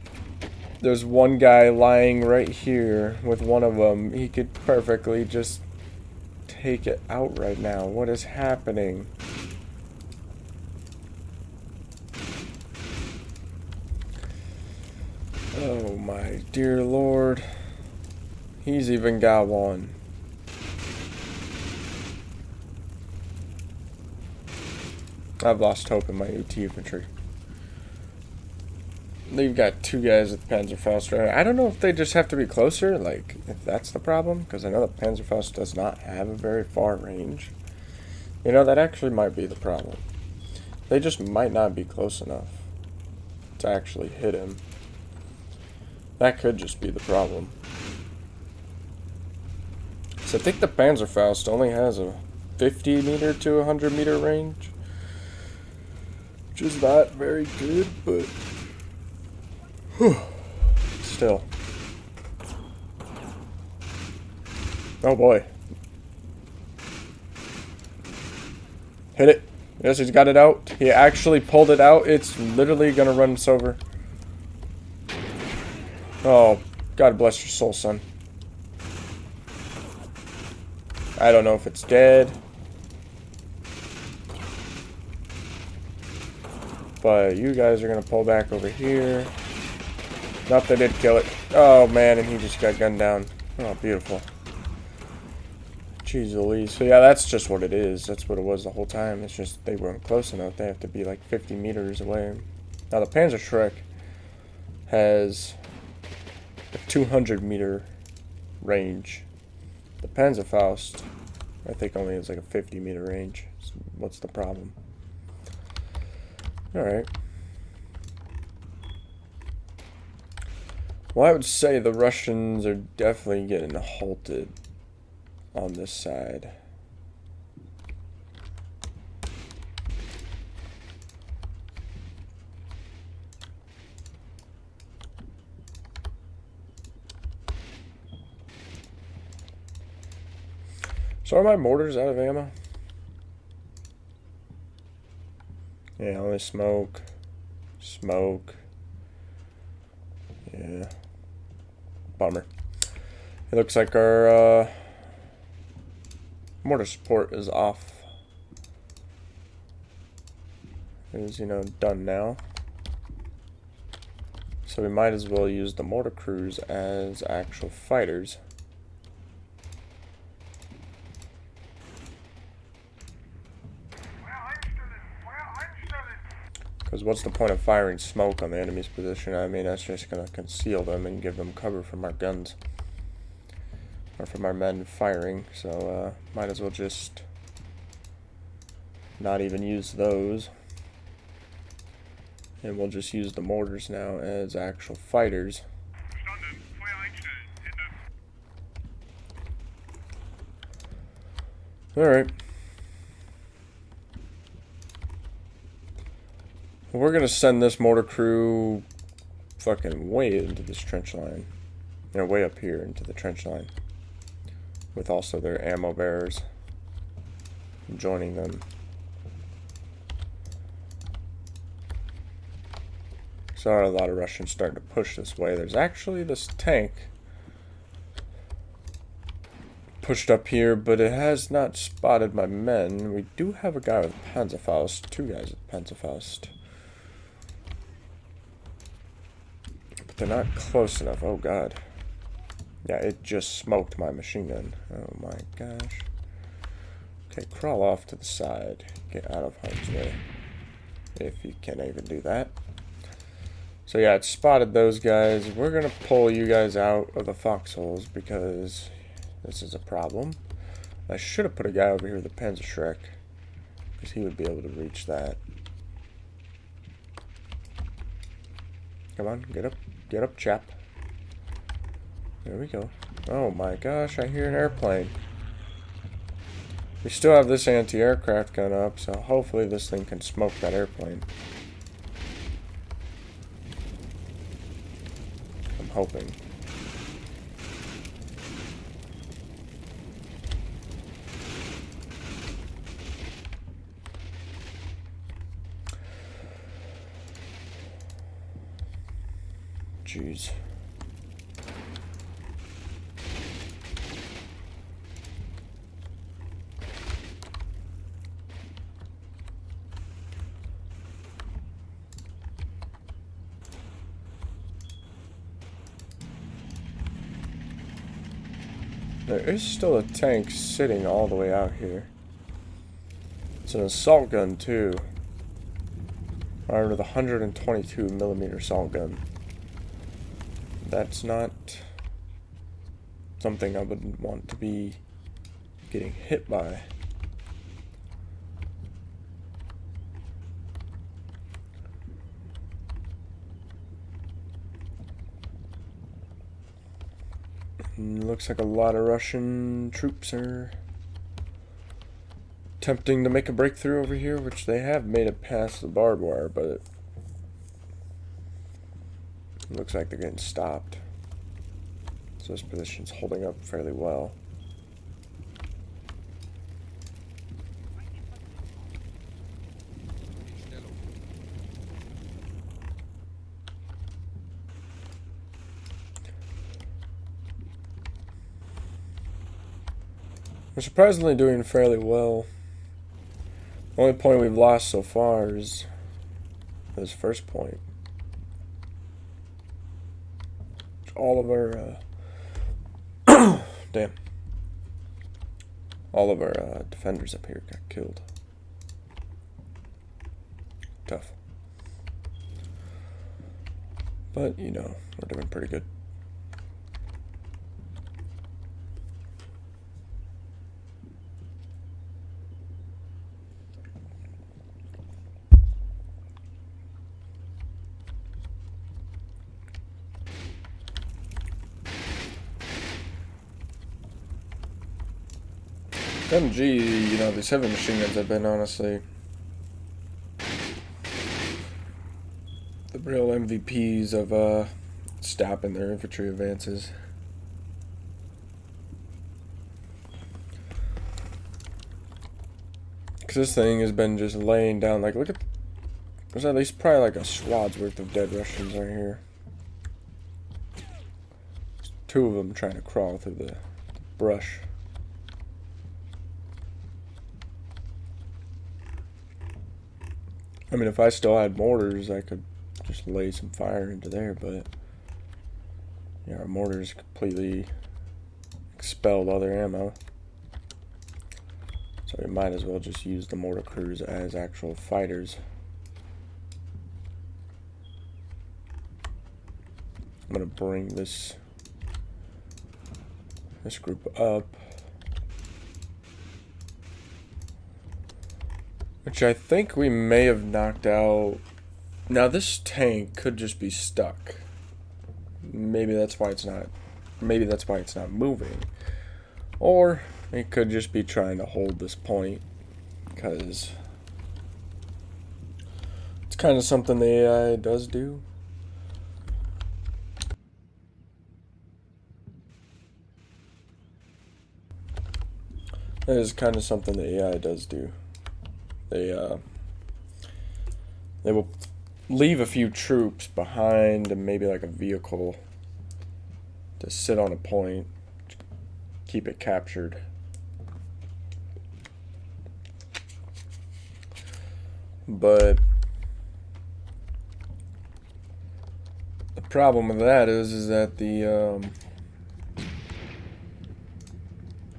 There's one guy lying right here with one of them. He could perfectly just take it out right now. What is happening? Oh my dear Lord. He's even got one. I've lost hope in my UT infantry. They've got 2 guys with Panzerfaust right now. I don't know if they just have to be closer, like, if that's the problem, because I know the Panzerfaust does not have a very far range. You know, that actually might be the problem. They just might not be close enough to actually hit him. That could just be the problem. So I think the Panzerfaust only has a 50 meter to 100 meter range. Which is not very good, but still. Oh boy. Hit it. Yes, he's got it out. He actually pulled it out. It's literally gonna run us over. Oh, God bless your soul, son. I don't know if it's dead. But you guys are going to pull back over here. Nope, they did kill it. Oh, man, and he just got gunned down. Oh, beautiful. Jeez Louise. So, yeah, that's just what it is. That's what it was the whole time. It's just they weren't close enough. They have to be like 50 meters away. Now, the Panzerschreck has a 200 meter range. The Panzerfaust, I think, only has like a 50 meter range. So what's the problem? Alright. Well, I would say the Russians are definitely getting halted on this side. So are my mortars out of ammo? Yeah, only smoke. Smoke. Yeah. Bummer. It looks like our mortar support is off. It is, you know, done now. So we might as well use the mortar crews as actual fighters. Because what's the point of firing smoke on the enemy's position? I mean, that's just going to conceal them and give them cover from our guns. Or from our men firing. So, might as well just not even use those. And we'll just use the mortars now as actual fighters. Alright. We're gonna send this mortar crew fucking way into this trench line. You know, way up here into the trench line. With also their ammo bearers joining them. So a lot of Russians starting to push this way. There's actually this tank pushed up here, but it has not spotted my men. We do have a guy with Panzerfaust, 2 guys with Panzerfaust. But they're not close enough. Oh god. Yeah, it just smoked my machine gun. Oh my gosh. Okay, crawl off to the side. Get out of harm's way. If you can even do that. So yeah, it spotted those guys. We're gonna pull you guys out of the foxholes because this is a problem. I should have put a guy over here with a Panzerschreck, because he would be able to reach that. Come on, get up, chap. There we go. Oh my gosh, I hear an airplane. We still have this anti-aircraft gun up, so hopefully this thing can smoke that airplane. I'm hoping. Jeez. There is still a tank sitting all the way out here. It's an assault gun too. Armed with a 122mm assault gun. That's not something I would want to be getting hit by. Looks like a lot of Russian troops are attempting to make a breakthrough over here, which they have made it past the barbed wire, but it looks like they're getting stopped. So this position's holding up fairly well. We're surprisingly doing fairly well. The only point we've lost so far is this first point. All of our damn. All of our defenders up here got killed. Tough. But, you know, we're doing pretty good. MG, you know, these heavy machine guns have been honestly the real MVPs of stopping their infantry advances. Because this thing has been just laying down, like, look at, there's at least probably like a squad's worth of dead Russians right here. two of them trying to crawl through the brush. I mean, if I still had mortars, I could just lay some fire into there, but yeah, our mortars completely expelled other ammo. So we might as well just use the mortar crews as actual fighters. I'm gonna bring this group up, which I think we may have knocked out. Now this tank could just be stuck. Maybe that's why it's not. Maybe that's why it's not moving, or it could just be trying to hold this point, because it's kind of something the AI does do. That is kind of something the AI does do. They will leave a few troops behind and maybe like a vehicle to sit on a point, keep it captured. But the problem with that is that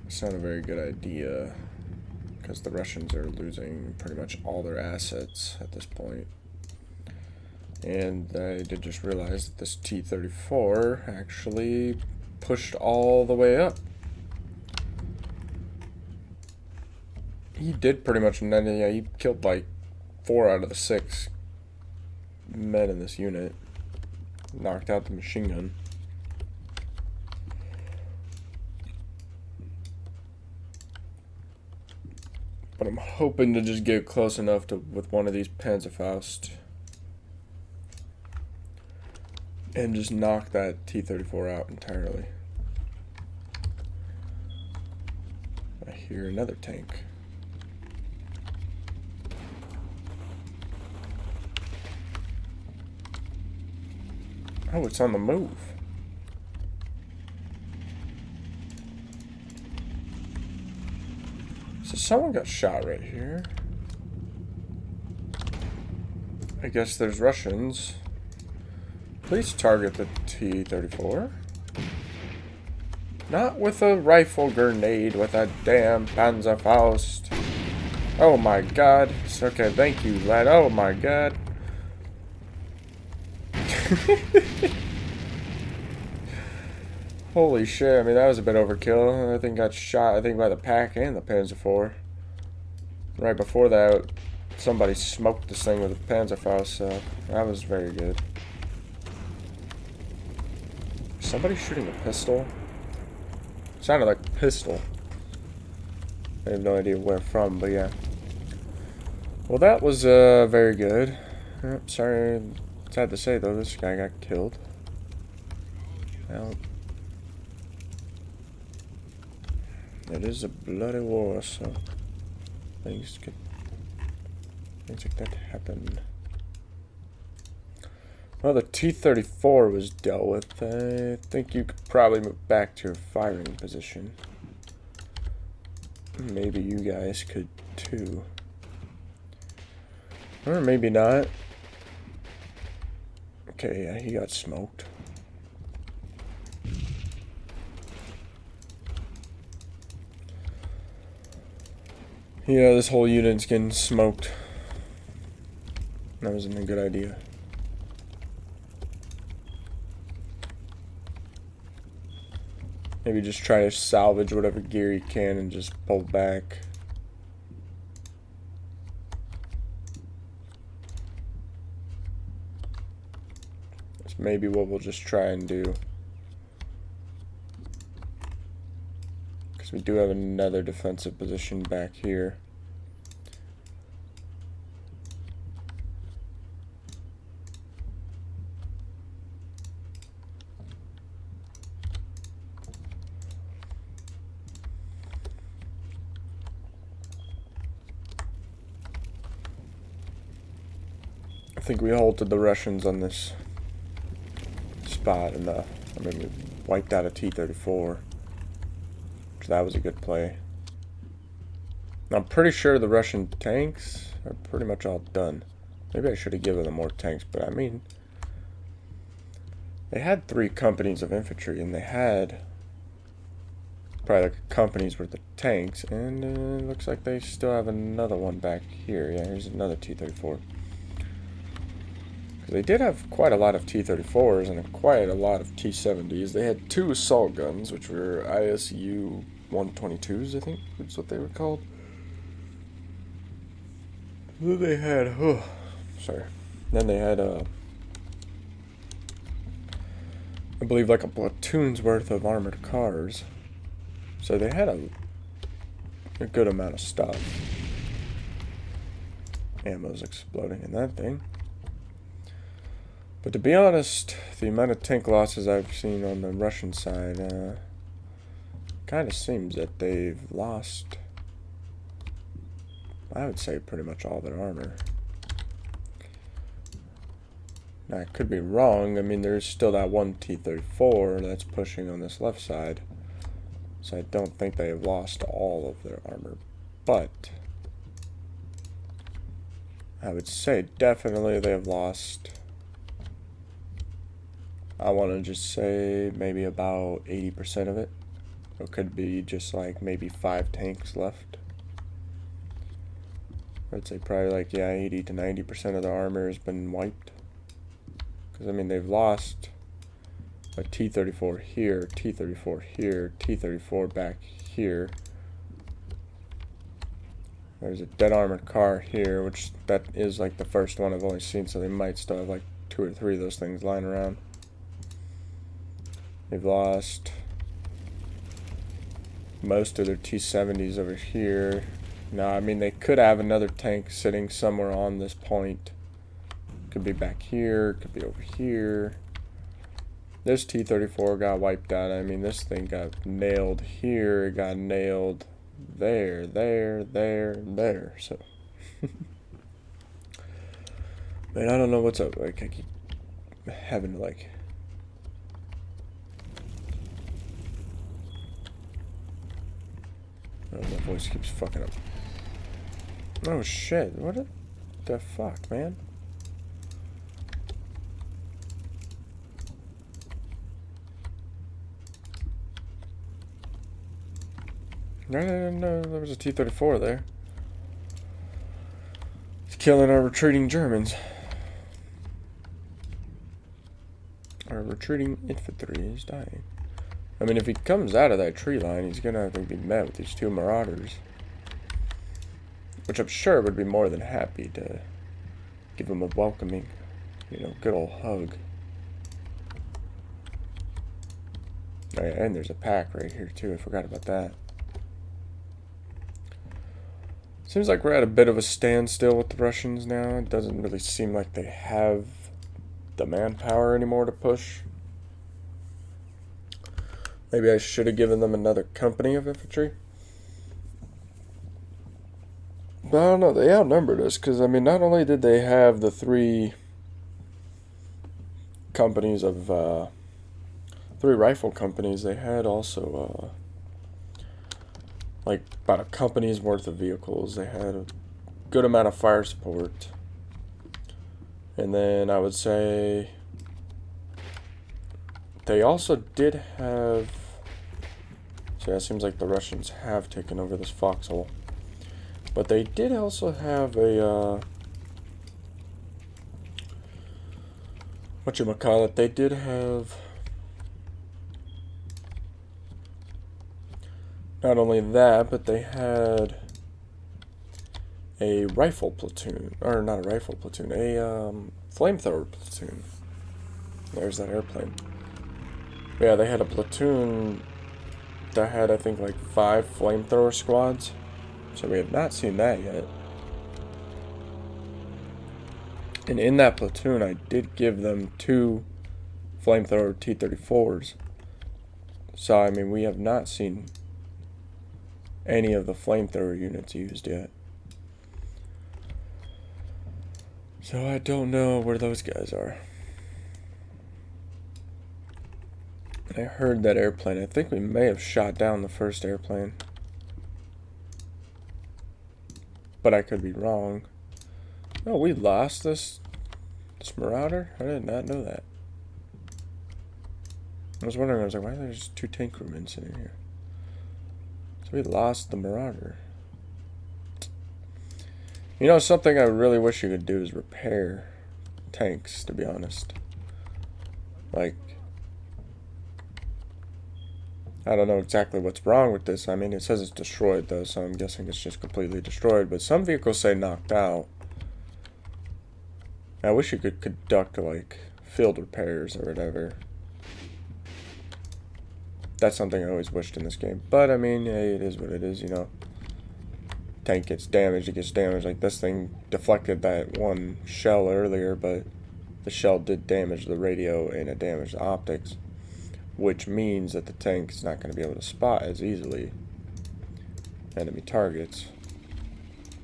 it's not a very good idea, because the Russians are losing pretty much all their assets at this point. And I did just realize that this T-34 actually pushed all the way up. He did pretty much, yeah, he killed like 4 out of the 6 men in this unit. Knocked out the machine gun. But I'm hoping to just get close enough to with one of these Panzerfaust and just knock that T-34 out entirely. I hear another tank. Oh, it's on the move. So someone got shot right here. I guess there's Russians. Please target the T-34. Not with a rifle grenade, with a damn Panzerfaust. Oh my god. Okay, thank you, lad. Oh my god. Holy shit, I mean, that was a bit overkill. That thing got shot, I think, by the Pack and the Panzer IV. Right before that, somebody smoked this thing with a Panzerfaust, so that was very good. Somebody shooting a pistol? Sounded like a pistol. I have no idea where from, but yeah. Well, that was very good. Sorry, sad to say though, this guy got killed. Well, it is a bloody war, so things like that happen. Well, the T-34 was dealt with. I think you could probably move back to your firing position. Maybe you guys could too. Or maybe not. Okay, yeah, he got smoked. Yeah, this whole unit's getting smoked. That wasn't a good idea. Maybe just try to salvage whatever gear you can and just pull back. That's maybe what we'll just try and do. Because we do have another defensive position back here. I think we halted the Russians on this spot enough. I mean, we wiped out a T-34. So that was a good play. I'm pretty sure the Russian tanks are pretty much all done. Maybe I should have given them more tanks, but I mean, they had 3 companies of infantry, and they had probably like a company's worth of tanks, and it looks like they still have another one back here. Yeah, here's another T-34. They did have quite a lot of T-34s and quite a lot of T-70s. They had 2 assault guns, which were ISU 122s, I think that's what they were called. Then they had, Then they had, I believe like a platoon's worth of armored cars. So they had a good amount of stuff. Ammo's exploding in that thing. But to be honest, the amount of tank losses I've seen on the Russian side kind of seems that they've lost, I would say, pretty much all their armor. Now, I could be wrong. I mean, there's still that one T-34 that's pushing on this left side. So I don't think they have lost all of their armor. But I would say definitely they have lost, I want to just say maybe about 80% of it. It could be just like maybe 5 tanks left. I'd say probably like, yeah, 80 to 90% of the armor has been wiped. Because, I mean, they've lost a T-34 here, T-34 here, T-34 back here. There's a dead armored car here, which that is like the first one I've only seen, so they might still have like 2 or 3 of those things lying around. They've lost most of their T-70s over here. Now, I mean, they could have another tank sitting somewhere on this point. Could be back here, could be over here. This T-34 got wiped out. I mean, this thing got nailed here. It got nailed there, there, there. So, man, I don't know what's up. Like, I keep having to, like... Oh, my voice keeps fucking up. Oh, shit. What the fuck, man? No, there was a T-34 there. It's killing our retreating Germans. Our retreating infantry is dying. I mean, if he comes out of that tree line, he's gonna have to be met with these 2 marauders. Which I'm sure would be more than happy to give him a welcoming, good old hug. Oh yeah, and there's a pack right here too, I forgot about that. Seems like we're at a bit of a standstill with the Russians now. It doesn't really seem like they have the manpower anymore to push. Maybe I should have given them another company of infantry. But I don't know, they outnumbered us, because, I mean, not only did they have the 3 companies of, 3 rifle companies, they had also, like, about a company's worth of vehicles. They had a good amount of fire support. And then I would say they also did have... So yeah, it seems like the Russians have taken over this foxhole. But they did also have a, whatchamacallit, they did have not only that, but they had a rifle platoon, or not a rifle platoon, a flamethrower platoon. There's that airplane. Yeah, they had a platoon that had, I think, like 5 flamethrower squads. So we have not seen that yet. And in that platoon, I did give them 2 flamethrower T-34s. So, I mean, we have not seen any of the flamethrower units used yet. So I don't know where those guys are. I heard that airplane. I think we may have shot down the first airplane. But I could be wrong. Oh, we lost this Marauder? I did not know that. I was wondering, I was like, why are there just 2 tank crewmen sitting here? So we lost the Marauder. You know, something I really wish you could do is repair tanks, to be honest. Like, I don't know exactly what's wrong with this. I mean, it says it's destroyed, though, so I'm guessing it's just completely destroyed. But some vehicles say knocked out. I wish you could conduct, like, field repairs or whatever. That's something I always wished in this game. But, I mean, hey, it is what it is, you know. Tank gets damaged, it gets damaged. Like, this thing deflected that one shell earlier, but the shell did damage the radio and it damaged the optics. Which means that the tank is not going to be able to spot as easily enemy targets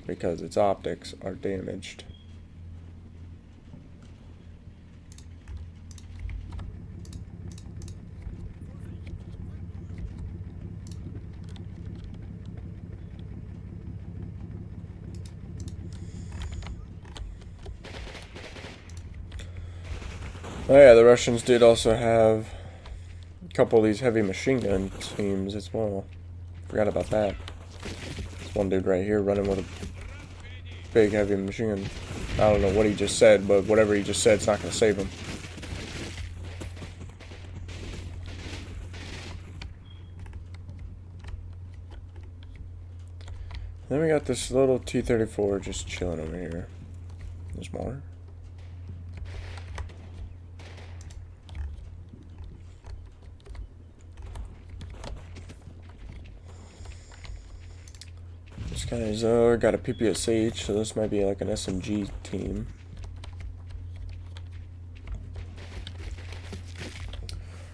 because its optics are damaged. Oh yeah, the Russians did also have a couple of these heavy machine gun teams as well. Forgot about that. This one dude right here running with a big heavy machine gun. I don't know what he just said, but whatever he just said is not going to save him. Then we got this little T-34 just chilling over here. There's more. This guy's got a PPSH, so this might be like an SMG team.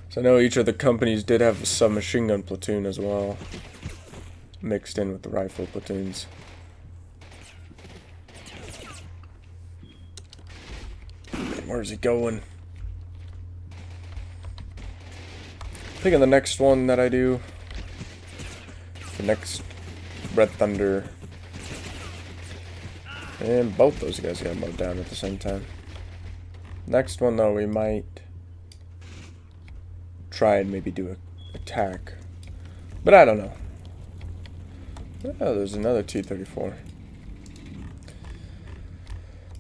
So I know each of the companies did have a submachine gun platoon as well, mixed in with the rifle platoons. Where's he going? I think in the next one that I do, the next Red Thunder, and both those guys got mowed down at the same time. Next one though, we might try and maybe do an attack, but I don't know. Oh, there's another T-34.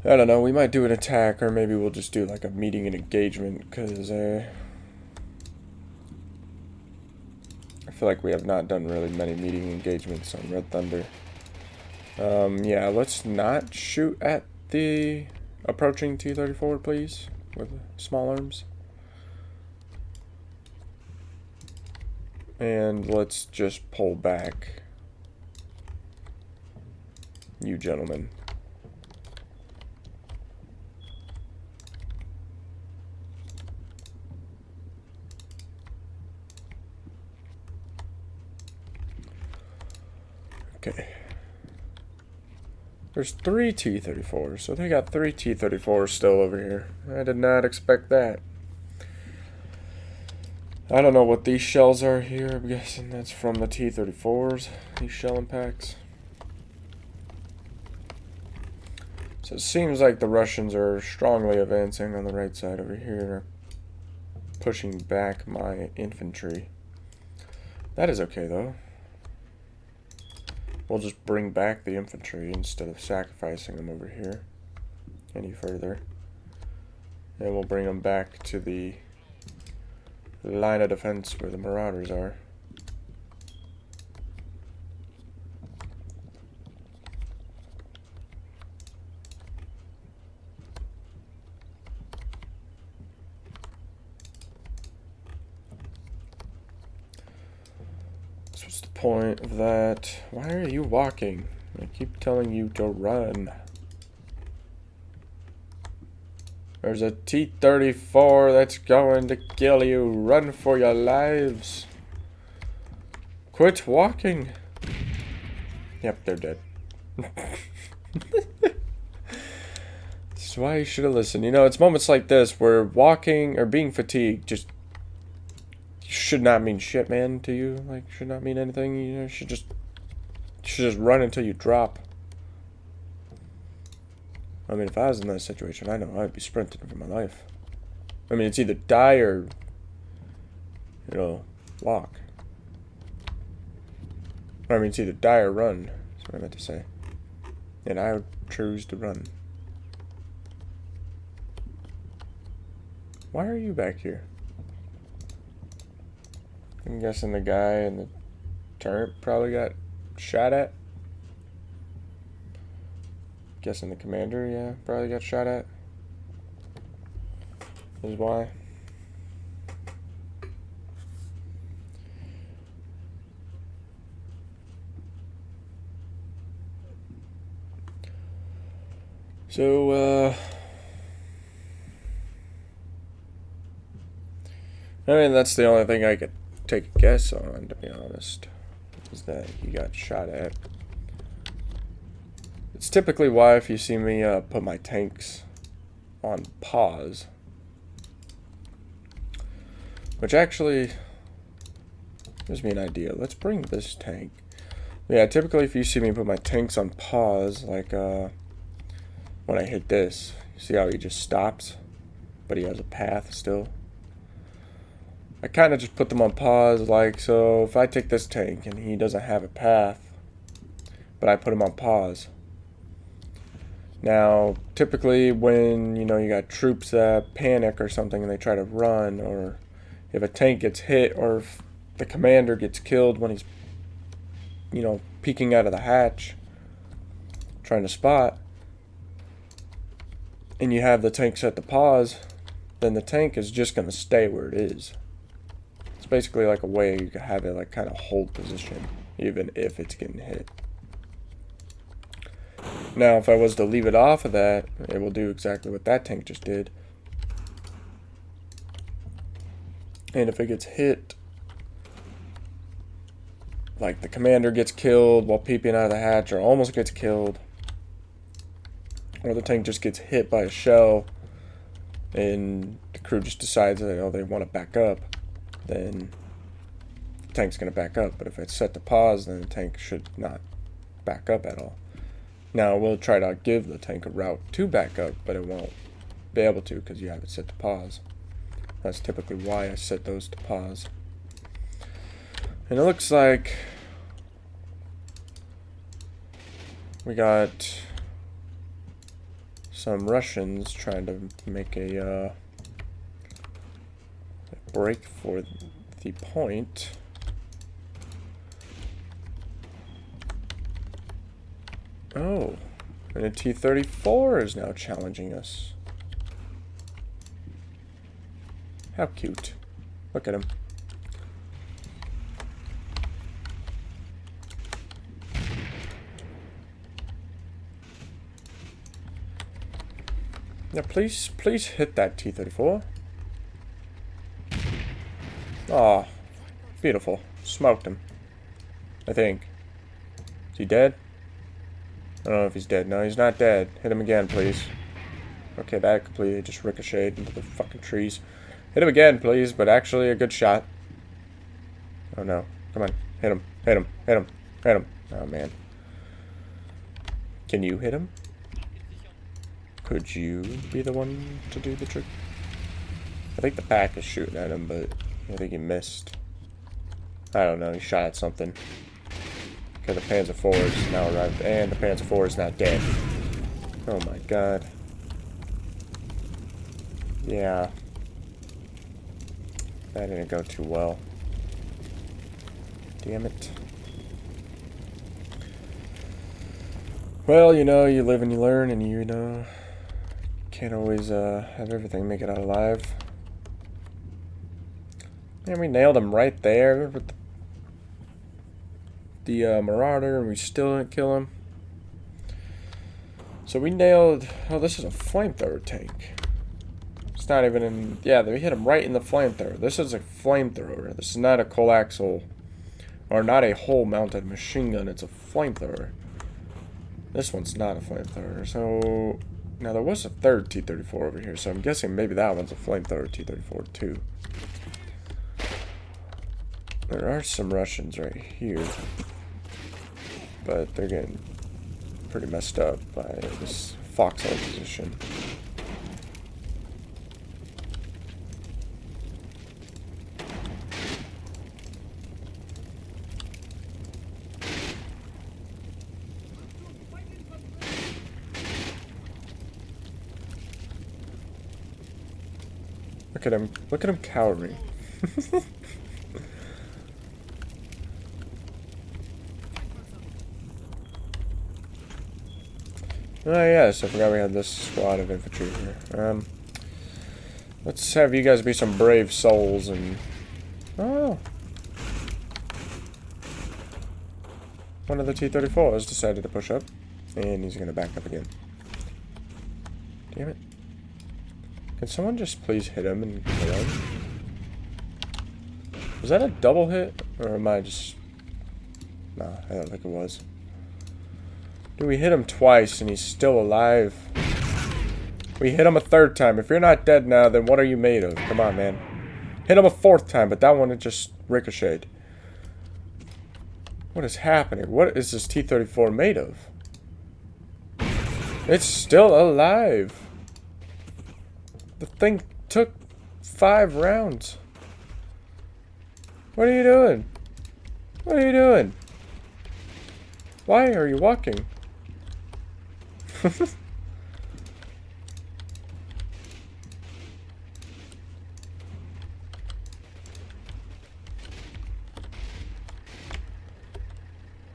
I don't know, we might do an attack, or maybe we'll just do like a meeting and engagement, because I feel like we have not done really many meeting engagements on Red Thunder. Yeah, let's not shoot at the approaching T-34, please, with small arms. And let's just pull back, you gentlemen. Okay. There's 3 T-34s, so they got 3 T-34s still over here. I did not expect that. I don't know what these shells are here. I'm guessing that's from the T-34s, these shell impacts. So it seems like the Russians are strongly advancing on the right side over here, pushing back my infantry. That is okay, though. We'll just bring back the infantry instead of sacrificing them over here any further. And we'll bring them back to the line of defense where the Marauders are. What's the point of that? Why are you walking? I keep telling you to run. There's a T-34 that's going to kill you. Run for your lives. Quit walking. Yep, they're dead. That's why you should have listened. You know, it's moments like this where walking or being fatigued just should not mean shit, man, to you. Like, should not mean anything. You know, you should just run until you drop. I mean, if I was in that situation, I know I'd be sprinting for my life. I mean, it's either die or, you know, walk. I mean, it's either die or run. That's what I meant to say. And I would choose to run. Why are you back here? I'm guessing the guy in the turret probably got shot at. Guessing the commander, yeah, probably got shot at. Is why. So, I mean, that's the only thing I could take a guess on, to be honest, is that he got shot at. It's typically why if you see me put my tanks on pause, which actually gives me an idea. Let's bring this tank. Yeah, typically if you see me put my tanks on pause, like when I hit this, see how he just stops, but he has a path still? I kind of just put them on pause, like, so if I take this tank and he doesn't have a path, but I put him on pause. Now, typically when, you know, you got troops that panic or something and they try to run, or if a tank gets hit, or if the commander gets killed when he's, you know, peeking out of the hatch, trying to spot, and you have the tank set to pause, then the tank is just going to stay where it is. It's basically like a way you can have it like kind of hold position, even if it's getting hit. Now, if I was to leave it off of that, it will do exactly what that tank just did. And if it gets hit, like the commander gets killed while peeping out of the hatch, or almost gets killed, or the tank just gets hit by a shell and the crew just decides that, oh, they want to back up, then the tank's going to back up. But if it's set to pause, then the tank should not back up at all. Now, we'll try to give the tank a route to back up, but it won't be able to because you have it set to pause. That's typically why I set those to pause. And it looks like we got some Russians trying to make a break for the point. Oh, and a T-34 is now challenging us. How cute. Look at him. Now, please hit that T-34. Aw, beautiful. Smoked him, I think. Is he dead? I don't know if he's dead. No, he's not dead. Hit him again, please. Okay, that completely just ricocheted into the fucking trees. Hit him again, please, but actually a good shot. Oh no. Come on. Hit him. Hit him. Hit him. Hit him. Oh man. Can you hit him? Could you be the one to do the trick? I think the pack is shooting at him, but I think he missed. I don't know. He shot at something. Okay, the Panzer IV is now arrived, and the Panzer IV is now dead. Oh my god. Yeah. That didn't go too well. Damn it. Well, you know, you live and you learn, and you know, can't always have everything make it out alive. And we nailed him right there with the Marauder, and we still didn't kill him. So we nailed... Oh, this is a flamethrower tank. It's not even in... Yeah, they hit him right in the flamethrower. This is a flamethrower. This is not a coaxial... Or not a hole-mounted machine gun. It's a flamethrower. This one's not a flamethrower. So... Now, there was a third T-34 over here, so I'm guessing maybe that one's a flamethrower T-34 too. There are some Russians right here, but they're getting pretty messed up by this foxhole position. Look at him. Look at him cowering. Oh yes, I forgot we had this squad of infantry here. Let's have you guys be some brave souls and... Oh! One of the T-34s decided to push up, and he's gonna back up again. Damn it. Can someone just please hit him and kill him? Was that a double hit? Or am I just... Nah, I don't think it was. Dude, we hit him twice and he's still alive. We hit him a third time. If you're not dead now, then what are you made of? Come on, man. Hit him a fourth time, but that one it just ricocheted. What is happening? What is this T-34 made of? It's still alive. The thing took 5 rounds. What are you doing? What are you doing? Why are you walking?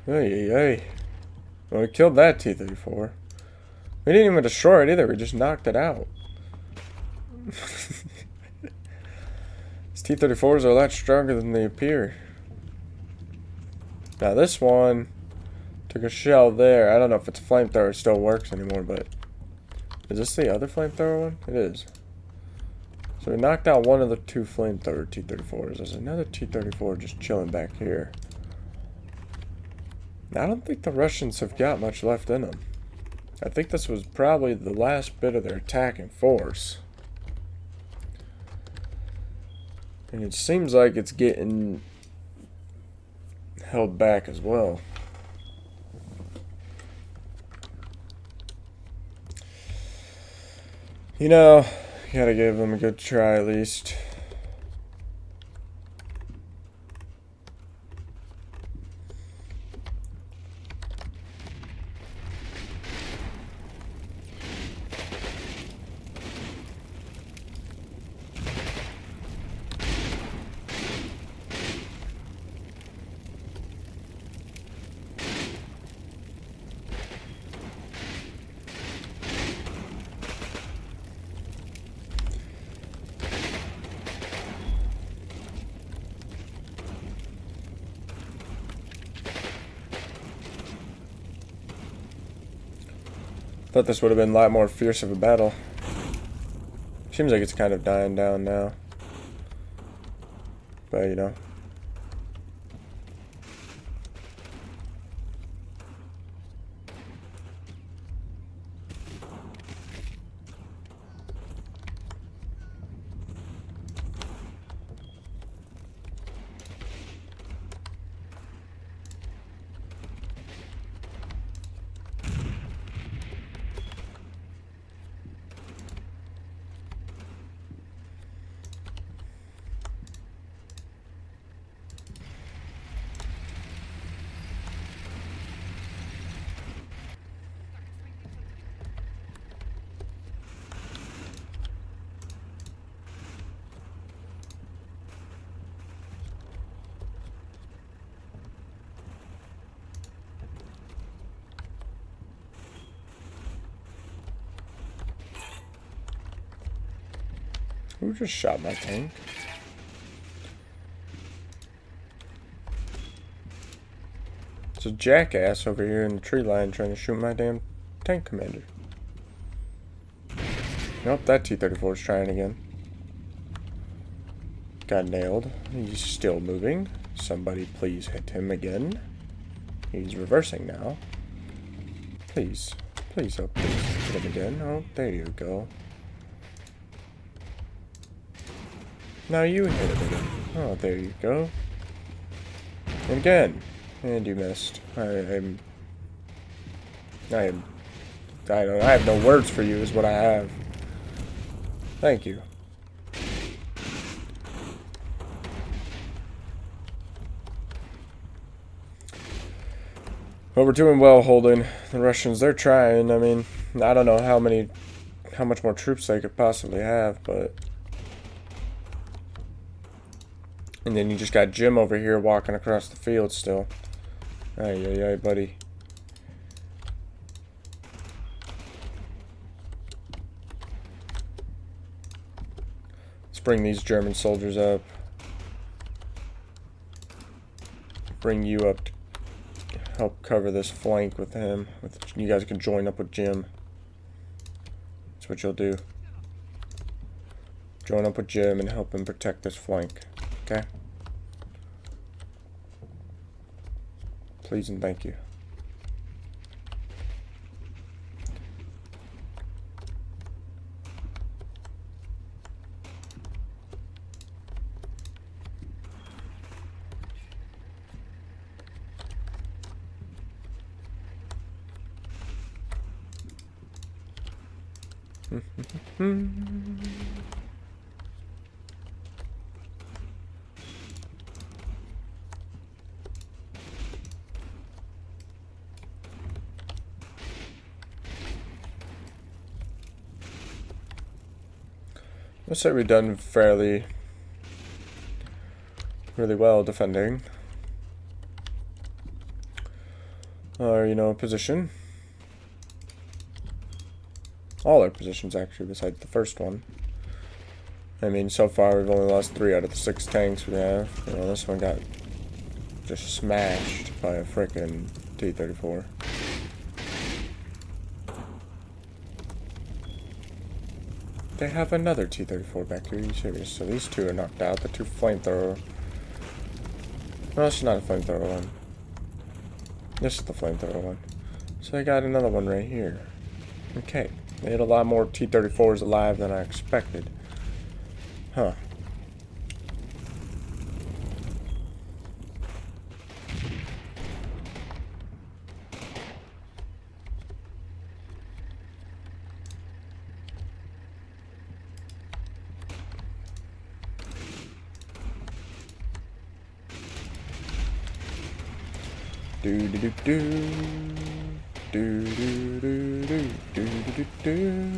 Hey, hey. Well, we killed that T-34. We didn't even destroy it either. We just knocked it out. These T-34s are a lot stronger than they appear. Now this one took a shell there. I don't know if it's a flamethrower. It still works anymore, but is this the other flamethrower one? It is. So we knocked out one of the 2 flamethrower T-34s. There's another T-34 just chilling back here. Now, I don't think the Russians have got much left in them. I think this was probably the last bit of their attacking force. And it seems like it's getting held back as well. You know, you gotta give them a good try at least. Thought this would have been a lot more fierce of a battle. Seems like it's kind of dying down now. But, you know. Who just shot my tank? It's a jackass over here in the tree line trying to shoot my damn tank commander. Nope, that T-34 is trying again. Got nailed. He's still moving. Somebody please hit him again. He's reversing now. Please. Please, oh, please hit him again. Oh, there you go. Now you hit him again. Oh, there you go. And again. And you missed. I have no words for you is what I have. Thank you. Well, we're doing well holding the Russians. They're trying. I mean, I don't know how much more troops they could possibly have, but. And then you just got Jim over here walking across the field still. Ay, buddy. Let's bring these German soldiers up. Bring you up to help cover this flank with him. You guys can join up with Jim. That's what you'll do. Join up with Jim and help him protect this flank. Okay? Please and thank you. Let's say we've done really well defending our, position. All our positions, actually, besides the first one. I mean, so far we've only lost 3 out of the 6 tanks we have. This one got just smashed by a frickin' T-34. They have another T-34 back here. Are you serious? So these 2 are knocked out. The 2 flamethrower. No, it's not a flamethrower one. This is the flamethrower one. So they got another one right here. Okay. They had a lot more T-34s alive than I expected. Huh. Do do do do do do do do do do do.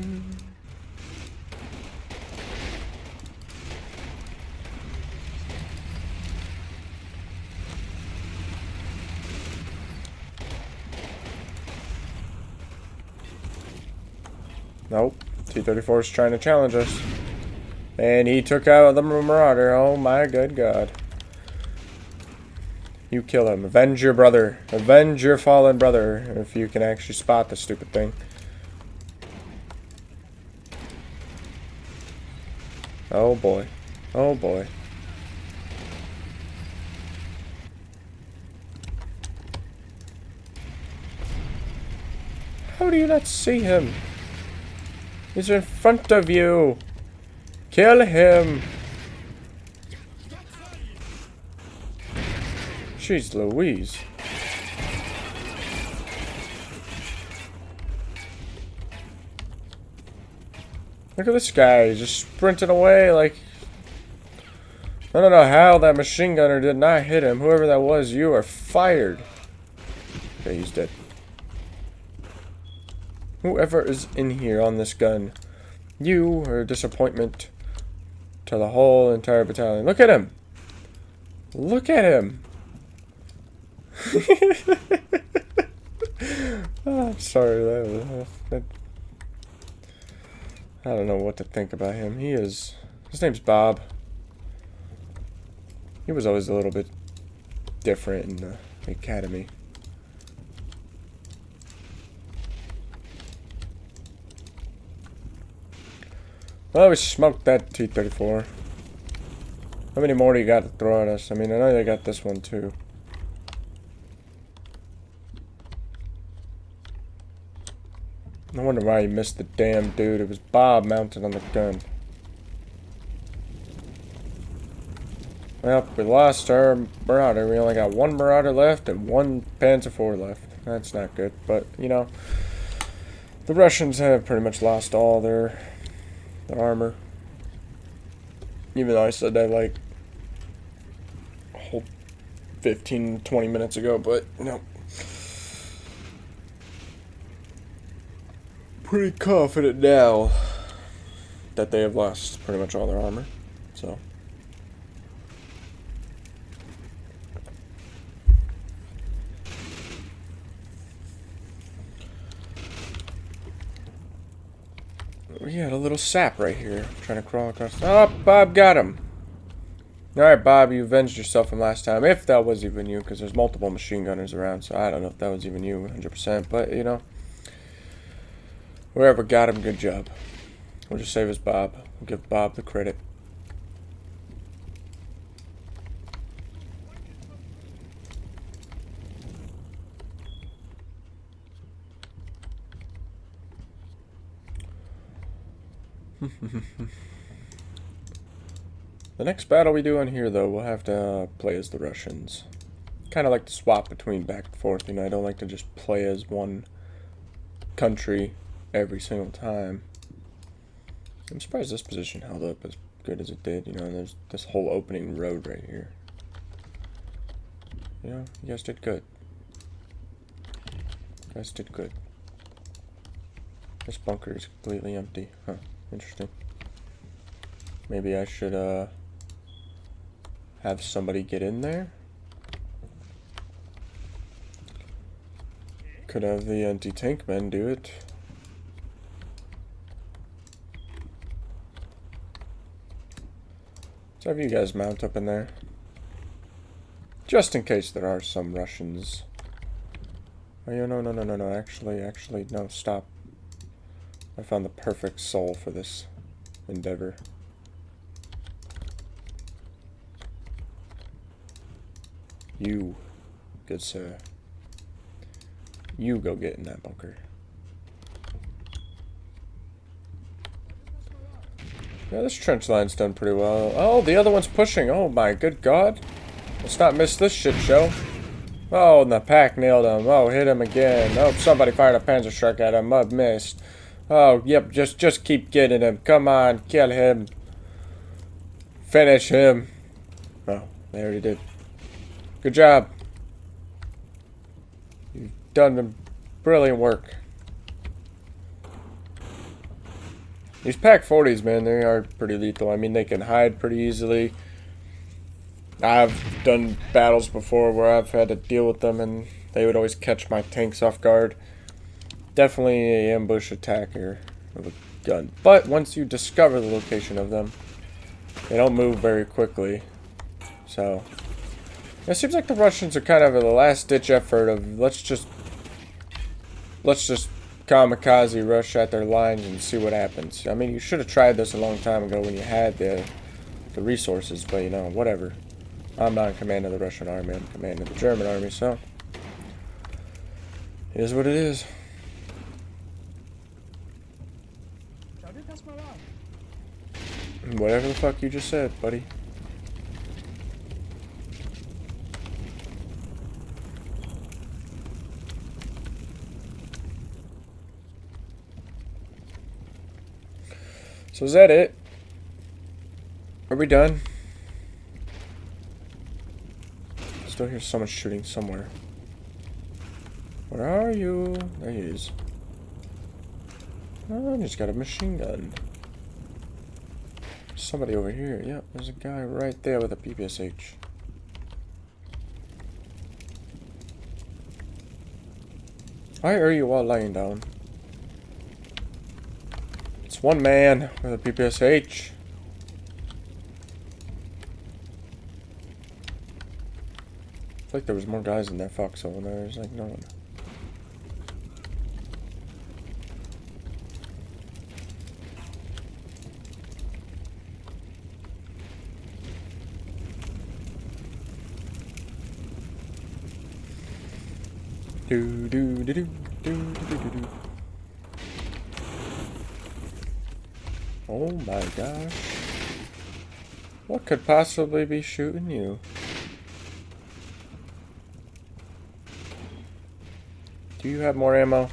Nope. T-34 is trying to challenge us. And he took out the Marauder. Oh my good god. You kill him. Avenge your brother. Avenge your fallen brother. If you can actually spot the stupid thing. Oh boy. Oh boy. How do you not see him? He's in front of you. Kill him. Jeez Louise. Look at this guy, he's just sprinting away like... I don't know how that machine gunner did not hit him. Whoever that was, you are fired. Okay, he's dead. Whoever is in here on this gun, you are a disappointment to the whole entire battalion. Look at him! Look at him! Oh, I'm sorry, that I don't know what to think about him. His name's Bob. He was always a little bit different in the academy. Well, we smoked that T-34. How many more do you got to throw at us? I mean, I know they got this one too. I wonder why he missed the damn dude. It was Bob mounted on the gun. Well, we lost our Marauder. We only got one Marauder left and one Panzer IV left. That's not good, but, you know, the Russians have pretty much lost all their armor. Even though I said that, like, a whole 15, 20 minutes ago, but, you know. Pretty confident now that they have lost pretty much all their armor, so. We had a little sap right here, trying to crawl across. Oh, Bob got him. Alright, Bob, you avenged yourself from last time, if that was even you, because there's multiple machine gunners around, so I don't know if that was even you 100%, but, you know. Whoever got him, good job. We'll just save us Bob. We'll give Bob the credit. The next battle we do on here, though, we'll have to play as the Russians. Kind of like to swap between back and forth, you know. I don't like to just play as one country every single time. I'm surprised this position held up as good as it did, you know, and there's this whole opening road right here. You know, you guys did good. You guys did good. This bunker is completely empty. Huh, interesting. Maybe I should, have somebody get in there? Could have the anti-tank men do it. Let's have you guys mount up in there. Just in case there are some Russians. Oh, no. Actually, no, stop. I found the perfect soul for this endeavor. You, good sir. You go get in that bunker. Yeah, this trench line's done pretty well. Oh, the other one's pushing. Oh my good god. Let's not miss this shit show. Oh, and the pack nailed him. Oh, hit him again. Oh, somebody fired a Panzer Strike at him. Missed. Oh, yep, just keep getting him. Come on, kill him. Finish him. Oh, they already did. Good job. You've done brilliant work. These Pak 40s, man, they are pretty lethal. I mean, they can hide pretty easily. I've done battles before where I've had to deal with them, and they would always catch my tanks off guard. Definitely an ambush attacker with a gun. But once you discover the location of them, they don't move very quickly. So, it seems like the Russians are kind of at the last-ditch effort of let's just kamikaze rush at their lines and see what happens. I mean, you should have tried this a long time ago when you had the resources, but you know, whatever. I'm not in command of the Russian army, I'm in command of the German army, so it is what it is. Whatever the fuck you just said, buddy. So is that it? Are we done? Still hear someone shooting somewhere. Where are you? There he is. Oh, he's got a machine gun. Somebody over here. Yep, there's a guy right there with a PPSH. Why are you all lying down? It's one man with a PPSH. I feel like there was more guys in that foxhole, and there's like no one. Do do do do do do do do. Oh my gosh. What could possibly be shooting you? Do you have more ammo?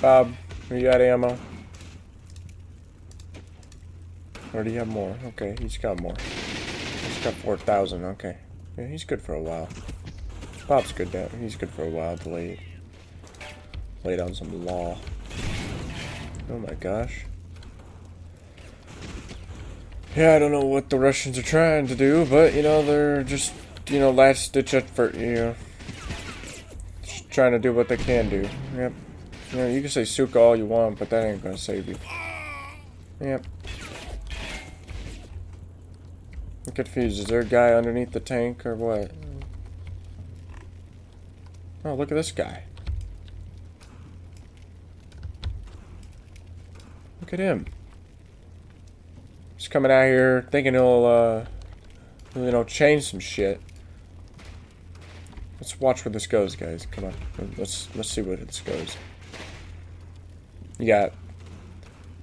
Bob, are you out of ammo? Or do you have more? Okay, he's got more. He's got 4,000, okay. Yeah, he's good for a while. Bob's good down. He's good for a while to lay down some law. Oh my gosh. Yeah, I don't know what the Russians are trying to do, but, you know, they're just, you know, last ditch effort, you know. Just trying to do what they can do. Yep. You know, you can say Suka all you want, but that ain't gonna save you. Yep. I'm confused. Is there a guy underneath the tank or what? Oh, look at this guy. Look at him. He's coming out here thinking he'll, you know, change some shit. Let's watch where this goes, guys. Come on. Let's see where this goes. You got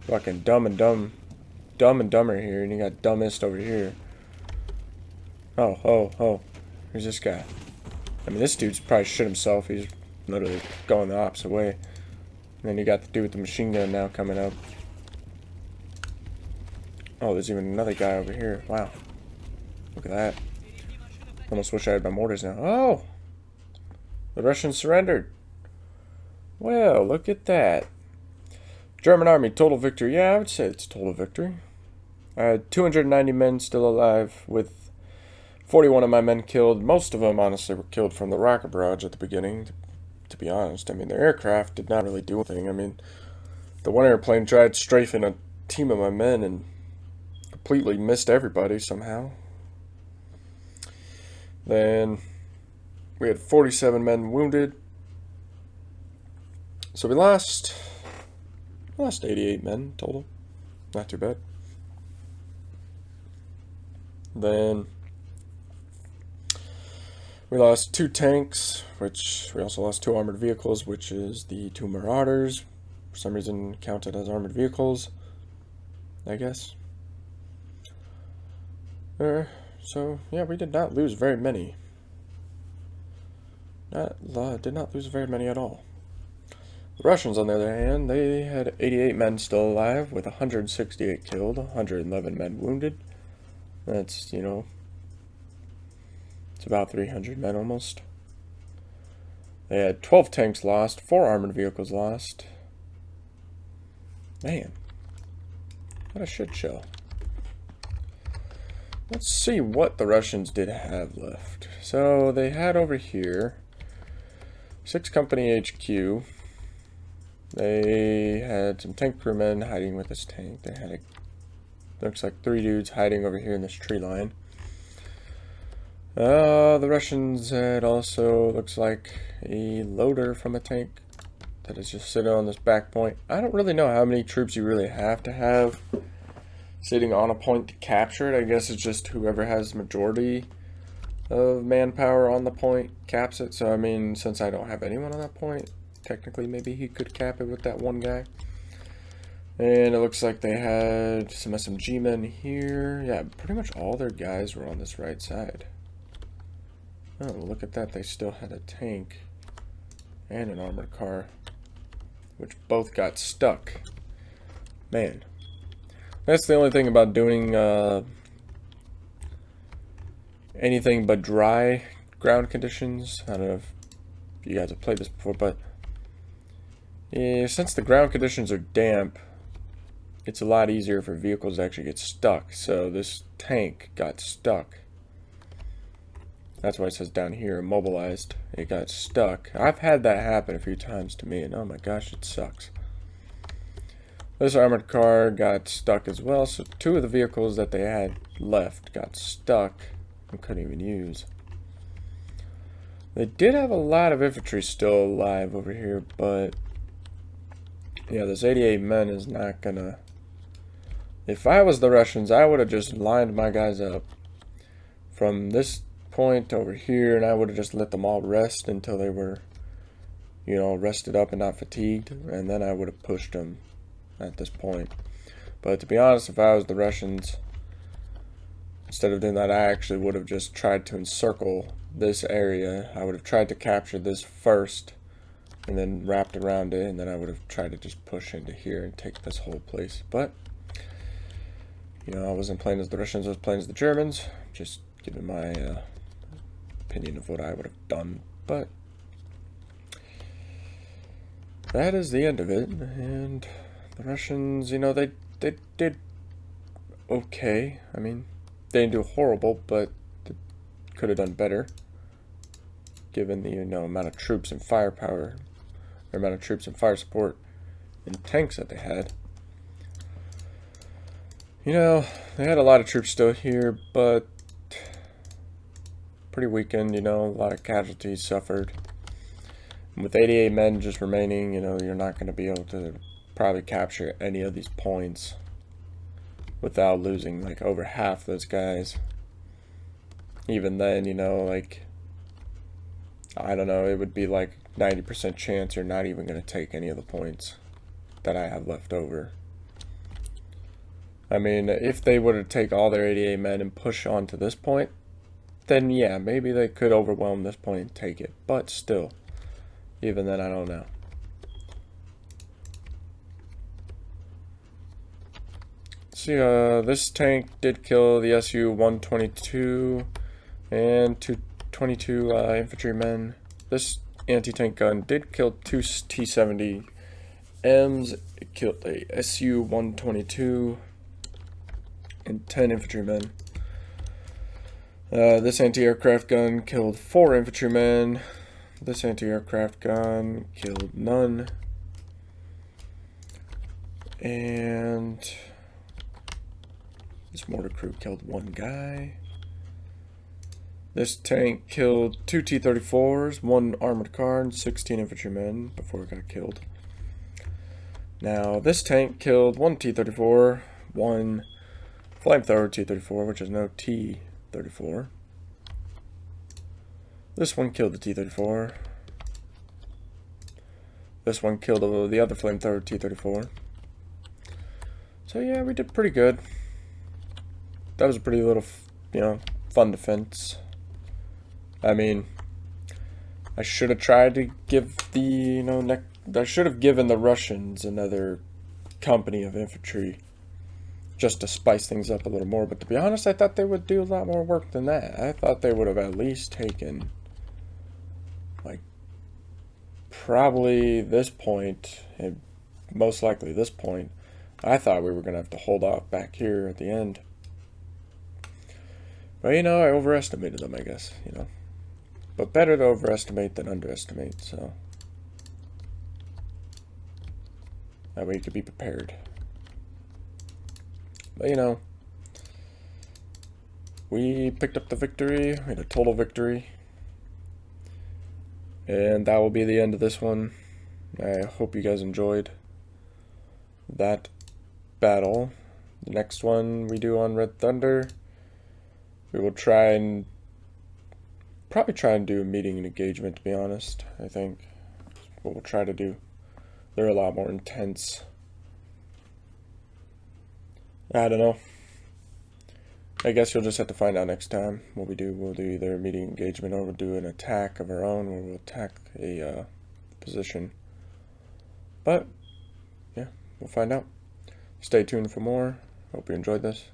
fucking Dumb and Dumber here, and you got Dumbest over here. Oh. Here's this guy. I mean, this dude's probably shit himself. He's literally going the opposite way. And then you got the dude with the machine gun now coming up. Oh, there's even another guy over here. Wow. Look at that. Almost wish I had my mortars now. Oh! The Russians surrendered. Well, look at that. German army, total victory. Yeah, I would say it's total victory. I had 290 men still alive, with 41 of my men killed. Most of them, honestly, were killed from the rocket barrage at the beginning, to be honest. I mean, the aircraft did not really do anything. I mean, the one airplane tried strafing a team of my men and completely missed everybody somehow. Then we had 47 men wounded. So we lost 88 men total. Not too bad. Then we lost 2 tanks, which we also lost 2 armored vehicles, which is the 2 Marauders. For some reason counted as armored vehicles, I guess. So yeah, we did not lose very many. Did not lose very many at all. The Russians, on the other hand, they had 88 men still alive, with 168 killed, 111 men wounded. That's, you know, it's about 300 men almost. They had 12 tanks lost, 4 armored vehicles lost. Man, what a shit show. Let's see what the Russians did have left. So they had over here 6 Company HQ. They had some tank crewmen hiding with this tank. They had looks like 3 dudes hiding over here in this tree line. The Russians had also, looks like, a loader from a tank that is just sitting on this back point. I don't really know how many troops you really have to have sitting on a point to capture it. I guess it's just whoever has majority of manpower on the point caps it. So I mean, since I don't have anyone on that point, technically maybe he could cap it with that one guy. And it looks like they had some SMG men here. Yeah, pretty much all their guys were on this right side. Oh, look at that. They still had a tank and an armored car, which both got stuck. Man. That's the only thing about doing anything but dry ground conditions. I don't know if you guys have played this before, but yeah, since the ground conditions are damp, it's a lot easier for vehicles to actually get stuck. So this tank got stuck. That's why it says down here, immobilized. It got stuck. I've had that happen a few times to me, and oh my gosh, it sucks. This armored car got stuck as well, so 2 of the vehicles that they had left got stuck and couldn't even use. They did have a lot of infantry still alive over here, but yeah, this 88 men is not gonna... If I was the Russians, I would have just lined my guys up from this point over here, and I would have just let them all rest until they were, you know, rested up and not fatigued, and then I would have pushed them at this point. But to be honest, if I was the Russians, instead of doing that, I actually would have just tried to encircle this area. I would have tried to capture this first and then wrapped around it, and then I would have tried to just push into here and take this whole place. But, you know, I wasn't playing as the Russians, I was playing as the Germans. Just giving my opinion of what I would have done. But that is the end of it. And the Russians, you know, they did okay. I mean, they didn't do horrible, but they could have done better, given the, you know, amount of troops and firepower, or amount of troops and fire support and tanks that they had. You know, they had a lot of troops still here, but pretty weakened, you know, a lot of casualties suffered. And with 88 men just remaining, you know, you're not going to be able to probably capture any of these points without losing like over half those guys. Even then, you know, like, I don't know, it would be like 90% chance you're not even going to take any of the points that I have left over. I mean, if they were to take all their 88 men and push on to this point, then yeah, maybe they could overwhelm this point and take it. But still, even then, I don't know. See, this tank did kill the Su-122 and 222 infantrymen. This anti-tank gun did kill 2 T-70Ms. It killed a Su-122 and 10 infantrymen. This anti-aircraft gun killed 4 infantrymen. This anti-aircraft gun killed none. And this mortar crew killed 1 guy. This tank killed 2 T-34s, 1 armored car, and 16 infantrymen before it got killed. Now, this tank killed 1 T-34, 1 flamethrower T-34, which is no T-34. This one killed the T-34. This one killed the other flamethrower T-34. So yeah, we did pretty good. That was a pretty little, you know, fun defense. I mean, I should have tried to give the, you know, I should have given the Russians another company of infantry just to spice things up a little more. But to be honest, I thought they would do a lot more work than that. I thought they would have at least taken, like, probably this point, and most likely this point. I thought we were going to have to hold off back here at the end. But, you know, I overestimated them, I guess, you know. But better to overestimate than underestimate, so. That way you could be prepared. But, you know, we picked up the victory. We had a total victory. And that will be the end of this one. I hope you guys enjoyed that battle. The next one we do on Red Thunder, we will probably try and do a meeting and engagement, to be honest. I think what we'll try to do. They're a lot more intense. I don't know. I guess you'll just have to find out next time what we do. We'll do either a meeting engagement or we'll do an attack of our own where we'll attack a position. But, yeah, we'll find out. Stay tuned for more. Hope you enjoyed this.